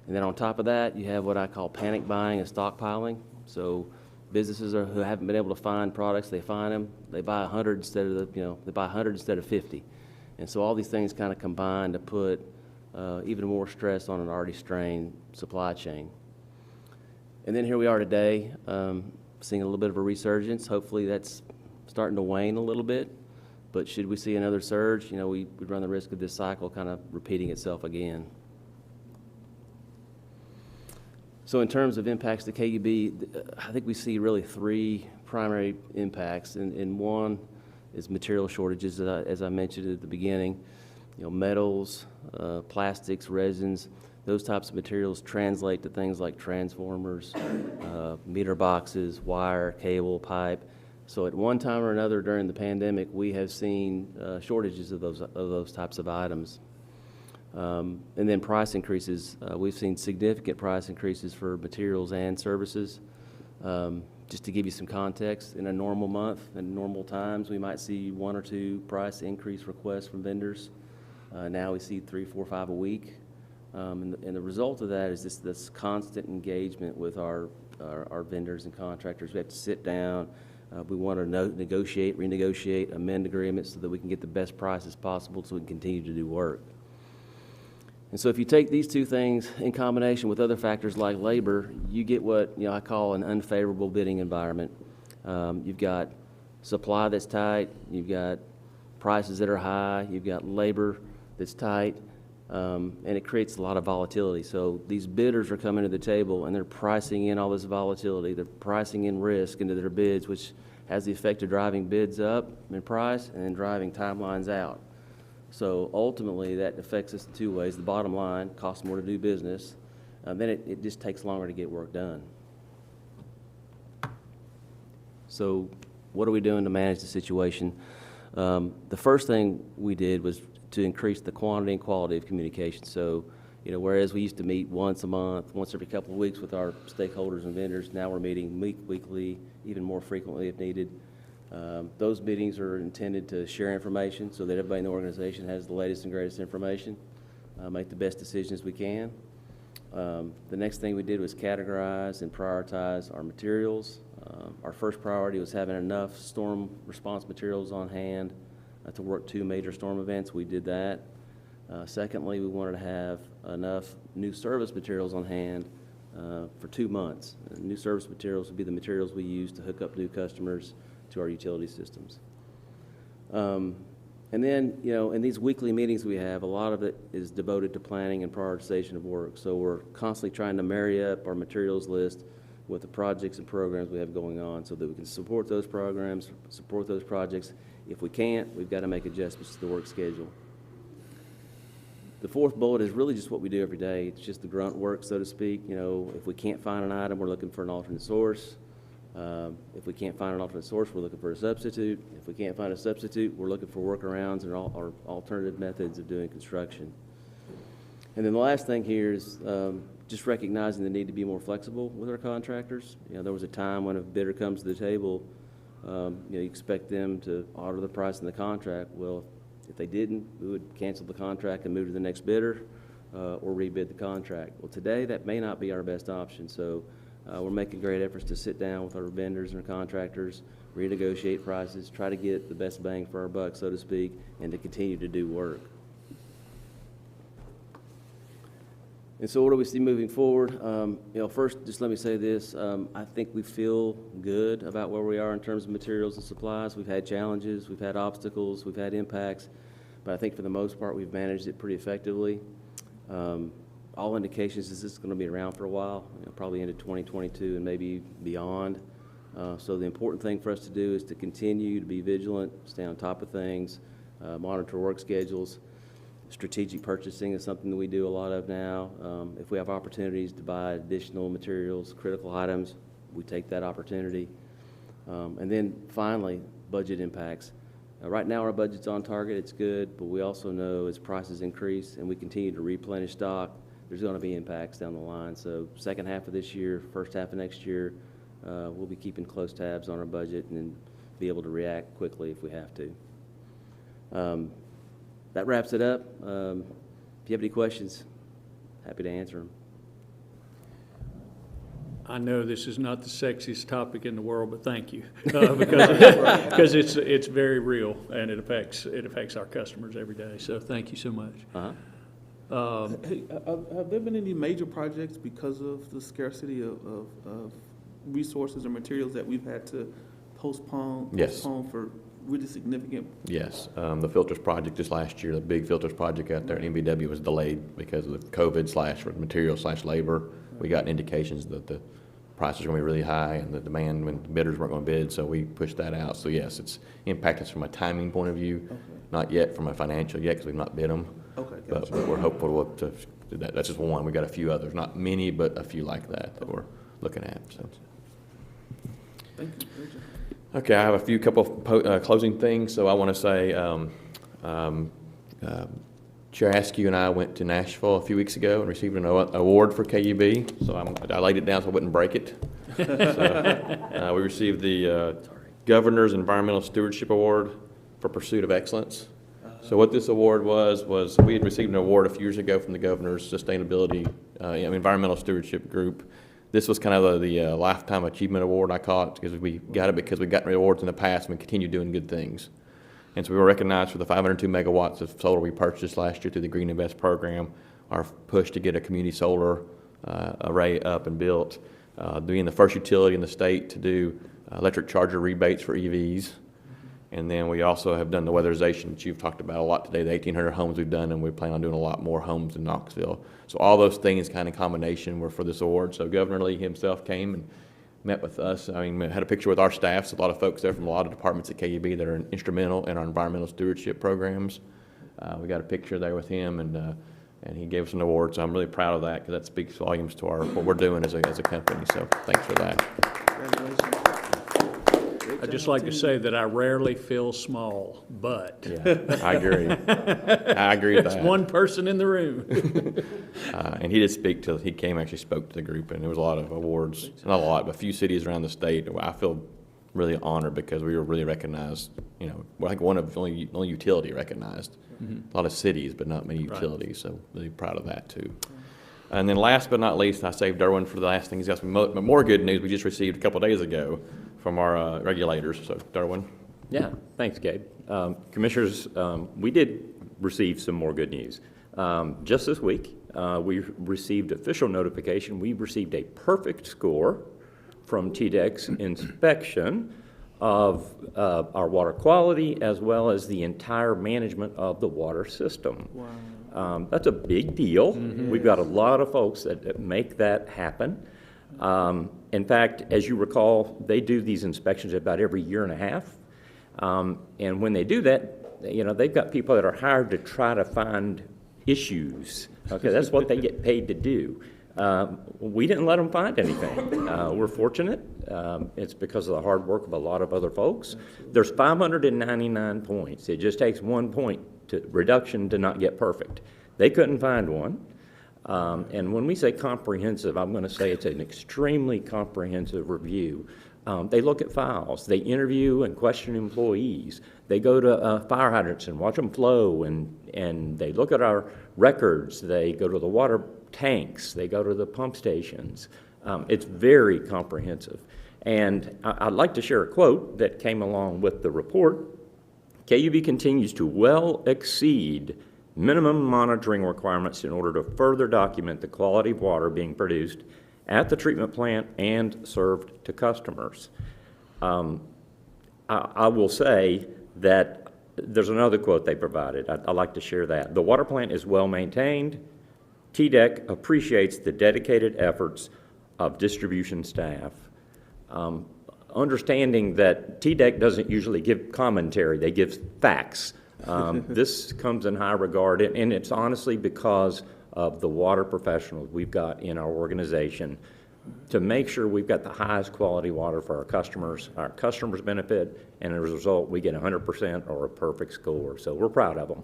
And then on top of that, you have what I call panic buying and stockpiling. So businesses who haven't been able to find products, they find them, they buy 100 instead of they buy 100 instead of 50. And so all these things kind of combine to put even more stress on an already strained supply chain. And then here we are today, seeing a little bit of a resurgence. Hopefully that's starting to wane a little bit, but should we see another surge, you know, we run the risk of this cycle kind of repeating itself again. So in terms of impacts to KUB, I think we see really 3 primary impacts, and one is material shortages, as I mentioned at the beginning. You know, metals, plastics, resins, those types of materials translate to things like transformers, meter boxes, wire, cable, pipe. So at one time or another during the pandemic, we have seen shortages of those types of items. And then price increases. We've seen significant price increases for materials and services. Just to give you some context, in a normal month, in normal times, we might see 1 or 2 price increase requests from vendors. Now we see 3, 4, 5 a week. And the result of that is this constant engagement with our vendors and contractors. We have to sit down. We want to negotiate, renegotiate, amend agreements so that we can get the best prices possible so we can continue to do work. And so if you take these 2 things in combination with other factors like labor, you get what I call an unfavorable bidding environment. You've got supply that's tight, you've got prices that are high, you've got labor that's tight, and it creates a lot of volatility. So these bidders are coming to the table and they're pricing in all this volatility. They're pricing in risk into their bids, which has the effect of driving bids up in price and then driving timelines out. So ultimately, that affects us in 2 ways. The bottom line, costs more to do business, then it just takes longer to get work done. So what are we doing to manage the situation? The first thing we did was to increase the quantity and quality of communication. So, whereas we used to meet once a month, once every couple of weeks with our stakeholders and vendors, now we're meeting weekly, even more frequently if needed. Those meetings are intended to share information so that everybody in the organization has the latest and greatest information, make the best decisions we can. The next thing we did was categorize and prioritize our materials. Our first priority was having enough storm response materials on hand to work 2 major storm events. We did that. Secondly, we wanted to have enough new service materials on hand for 2 months. New service materials would be the materials we use to hook up new customers to our utility systems. And then, in these weekly meetings we have, a lot of it is devoted to planning and prioritization of work. So we're constantly trying to marry up our materials list with the projects and programs we have going on so that we can support those programs, support those projects. If we can't, we've got to make adjustments to the work schedule. The fourth bullet is really just what we do every day. It's just the grunt work, so to speak. If we can't find an item, we're looking for an alternate source. If we can't find an alternate source, we're looking for a substitute. If we can't find a substitute, we're looking for workarounds and or alternative methods of doing construction. And then the last thing here is just recognizing the need to be more flexible with our contractors. There was a time when a bidder comes to the table, you expect them to honor the price in the contract. Well, if they didn't, we would cancel the contract and move to the next bidder or rebid the contract. Well, today that may not be our best option, so we're making great efforts to sit down with our vendors and our contractors, renegotiate prices, try to get the best bang for our buck, so to speak, and to continue to do work. And so what do we see moving forward? First, just let me say this. I think we feel good about where we are in terms of materials and supplies. We've had challenges, we've had obstacles, we've had impacts, but I think for the most part, we've managed it pretty effectively. All indications is this is going to be around for a while, probably into 2022 and maybe beyond. So the important thing for us to do is to continue to be vigilant, stay on top of things, monitor work schedules. Strategic purchasing is something that we do a lot of now. If we have opportunities to buy additional materials, critical items, we take that opportunity. And then finally, budget impacts. Right now our budget's on target, it's good, but we also know as prices increase and we continue to replenish stock, there's going to be impacts down the line. So second half of this year, first half of next year, we'll be keeping close tabs on our budget and be able to react quickly if we have to. That wraps it up. If you have any questions, happy to answer them. I know this is not the sexiest topic in the world, but thank you, because it's very real and it affects our customers every day. So thank you so much. Hey, have there been any major projects because of the scarcity of resources or materials that we've had to postpone for really significant? Yes. The filters project this last year, the big filters project out there at MBW was delayed because of the COVID /material/labor. We got indications that the prices were going to be really high and the demand when the bidders weren't going to bid, so we pushed that out. So yes, it's impacted us from a timing point of view, not yet from a financial yet because we've not bid them. Okay, but we're hopeful to do that. That's just one. We got a few others, not many, but a few like that we're looking at. So. Thank you. Okay, I have a few couple of closing things. So I want to say, Chair Askew and I went to Nashville a few weeks ago and received an award for KUB. So I laid it down so I wouldn't break it. So, we received the Governor's Environmental Stewardship Award for Pursuit of Excellence. So what this award was we had received an award a few years ago from the Governor's Sustainability Environmental Stewardship Group. This was kind of the Lifetime Achievement Award, I call it, because we got it because we got awards in the past and we continue doing good things. And so we were recognized for the 502 megawatts of solar we purchased last year through the Green Invest program, our push to get a community solar array up and built, being the first utility in the state to do electric charger rebates for EVs. And then we also have done the weatherization that you've talked about a lot today, the 1,800 homes we've done, and we plan on doing a lot more homes in Knoxville. So all those things kind of combination were for this award. So Governor Lee himself came and met with us. I mean, had a picture with our staff. So a lot of folks there from a lot of departments at KUB that are instrumental in our environmental stewardship programs. We got a picture there with him, and he gave us an award. So I'm really proud of that because that speaks volumes to what we're doing as a company. So thanks for that. Congratulations. I'd just like to say that I rarely feel small, but. Yeah, I agree. I agree with that. It's one person in the room. And he did speak to, he came actually spoke to the group, and there was a lot of awards, not a lot, but a few cities around the state. I feel really honored because we were really recognized, you know, we're like one of only utility recognized. A lot of cities, but not many utilities, so really proud of that too. And then last but not least, I saved Derwin for the last thing. He's got some more good news we just received a couple days ago from our regulators. So Derwin. Yeah, thanks, Gabe. Commissioners, we did receive some more good news. Just this week, we received official notification. We received a perfect score from TDEC's inspection of our water quality as well as the entire management of the water system. Wow. That's a big deal. We've got a lot of folks that make that happen. In fact, as you recall, they do these inspections about every year and a half. And when they do that, you know, they've got people that are hired to try to find issues. Okay, that's what they get paid to do. We didn't let them find anything. We're fortunate. It's because of the hard work of a lot of other folks. There's 599 points. It just takes 1 point reduction to not get perfect. They couldn't find one. And when we say comprehensive, I'm going to say it's an extremely comprehensive review. They look at files. They interview and question employees. They go to fire hydrants and watch them flow, and they look at our records. They go to the water tanks. They go to the pump stations. It's very comprehensive. And I'd like to share a quote that came along with the report. KUB continues to well exceed minimum monitoring requirements in order to further document the quality of water being produced at the treatment plant and served to customers. I will say that there's another quote they provided. I'd like to share that. The water plant is well maintained. TDEC appreciates the dedicated efforts of distribution staff. Understanding that TDEC doesn't usually give commentary, they give facts. This comes in high regard, and it's honestly because of the water professionals we've got in our organization to make sure we've got the highest quality water for our customers benefit, and as a result, we get 100% or a perfect score. So we're proud of them.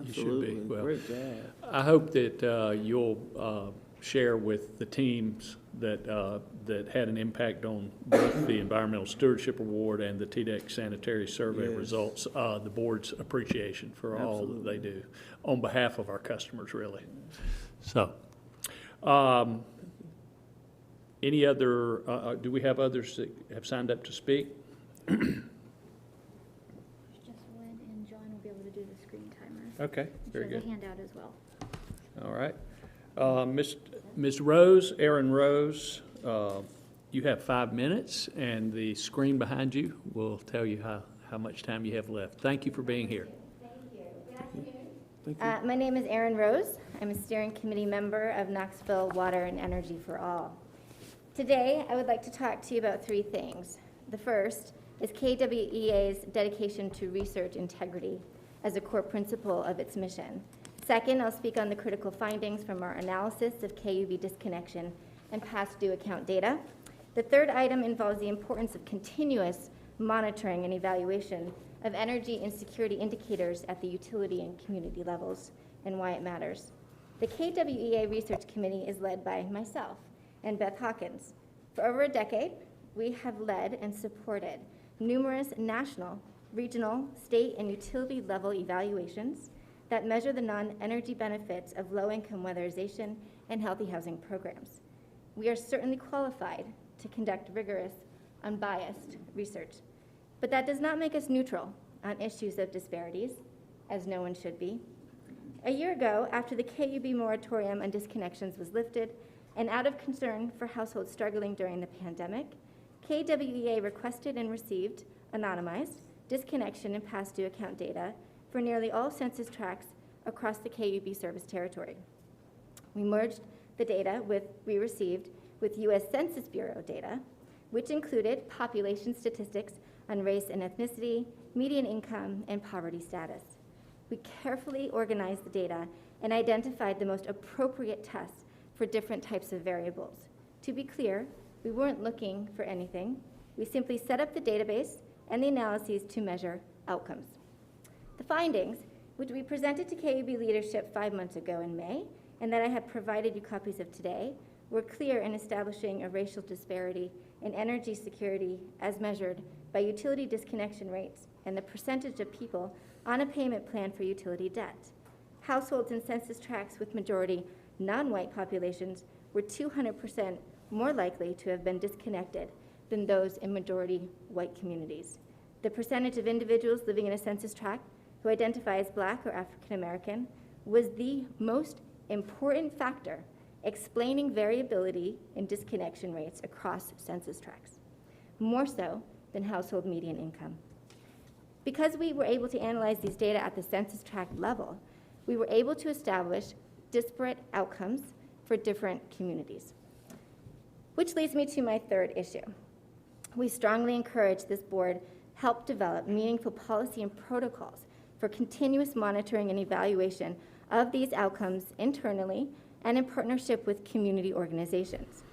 You should be. Well, Great job. I hope that you'll share with the teams that had an impact on both the Environmental Stewardship Award and the TDEC Sanitary Survey results, the board's appreciation for all that they do on behalf of our customers, really. So, any other, do we have others that have signed up to speak? Just Lynn and John will be able to do the screen timer. Okay, very good. There's a handout as well. All right. Ms. Rose, Erin Rose, you have 5 minutes, and the screen behind you will tell you how much time you have left. Thank you for being here. Thank you. Good afternoon. My name is Erin Rose. I'm a steering committee member of Knoxville Water and Energy for All. Today, I would like to talk to you about 3 things. The first is KWEA's dedication to research integrity as a core principle of its mission. Second, I'll speak on the critical findings from our analysis of KUB disconnection and past due account data. The third item involves the importance of continuous monitoring and evaluation of energy insecurity indicators at the utility and community levels and why it matters. The KWEA Research Committee is led by myself and Beth Hawkins. For over a decade, we have led and supported numerous national, regional, state, and utility level evaluations that measure the non-energy benefits of low-income weatherization and healthy housing programs. We are certainly qualified to conduct rigorous, unbiased research, but that does not make us neutral on issues of disparities, as no one should be. A year ago, after the KUB moratorium on disconnections was lifted, and out of concern for households struggling during the pandemic, KWEA requested and received anonymized disconnection and past due account data for nearly all census tracts across the KUB service territory. We merged the data we received with U.S. Census Bureau data, which included population statistics on race and ethnicity, median income, and poverty status. We carefully organized the data and identified the most appropriate tests for different types of variables. To be clear, we weren't looking for anything. We simply set up the database and the analyses to measure outcomes. The findings, which we presented to KUB leadership 5 months ago in May, and that I have provided you copies of today, were clear in establishing a racial disparity and energy security as measured by utility disconnection rates and the percentage of people on a payment plan for utility debt. Households in census tracts with majority non-white populations were 200% more likely to have been disconnected than those in majority white communities. The percentage of individuals living in a census tract who identify as Black or African American was the most important factor explaining variability in disconnection rates across census tracts, more so than household median income. Because we were able to analyze these data at the census tract level, we were able to establish disparate outcomes for different communities. Which leads me to my third issue. We strongly encourage this board help develop meaningful policy and protocols for continuous monitoring and evaluation of these outcomes internally and in partnership with community organizations.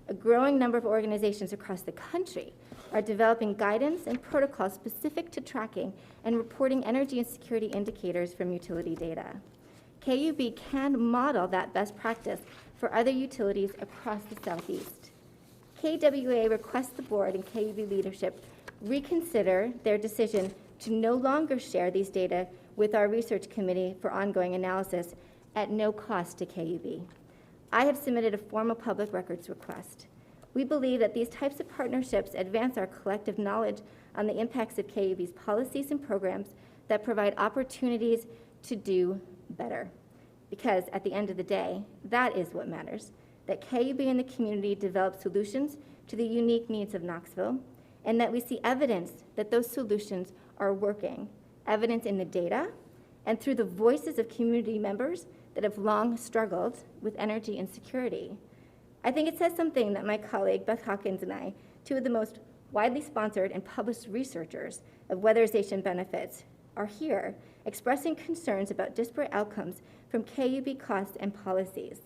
A growing number of organizations across the country are developing guidance and protocols specific to tracking and reporting energy and security indicators from utility data. KUB can model that best practice for other utilities across the Southeast. KWA requests the board and KUB leadership reconsider their decision to no longer share these data with our research committee for ongoing analysis at no cost to KUB. I have submitted a formal public records request. We believe that these types of partnerships advance our collective knowledge on the impacts of KUB's policies and programs that provide opportunities to do better. Because at the end of the day, that is what matters, that KUB and the community develop solutions to the unique needs of Knoxville, and that we see evidence that those solutions are working, evidence in the data, and through the voices of community members that have long struggled with energy insecurity. I think it says something that my colleague Beth Hawkins and I, two of the most widely sponsored and published researchers of weatherization benefits, are here expressing concerns about disparate outcomes from KUB costs and policies.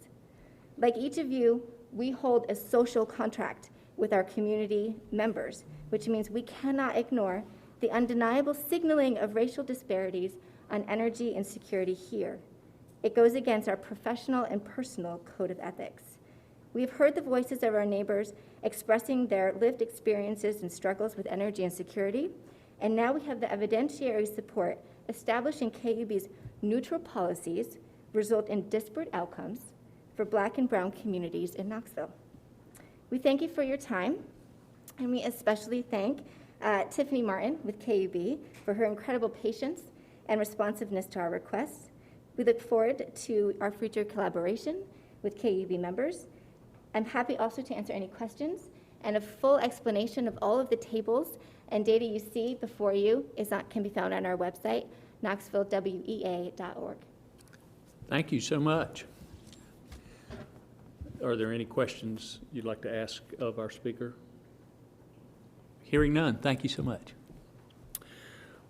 Like each of you, we hold a social contract with our community members, which means we cannot ignore the undeniable signaling of racial disparities on energy and security here. It goes against our professional and personal code of ethics. We've heard the voices of our neighbors expressing their lived experiences and struggles with energy and security, and now we have the evidentiary support establishing KUB's neutral policies result in disparate outcomes for Black and brown communities in Knoxville. We thank you for your time, and we especially thank Tiffany Martin with KUB for her incredible patience and responsiveness to our requests. We look forward to our future collaboration with KUB members. I'm happy also to answer any questions, and a full explanation of all of the tables and data you see before you can be found on our website, knoxvillewea.org. Thank you so much. Are there any questions you'd like to ask of our speaker? Hearing none, thank you so much.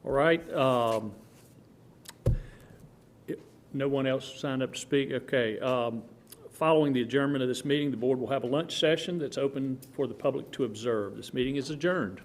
All right. No one else signed up to speak? Okay. Following the adjournment of this meeting, the board will have a lunch session that's open for the public to observe. This meeting is adjourned.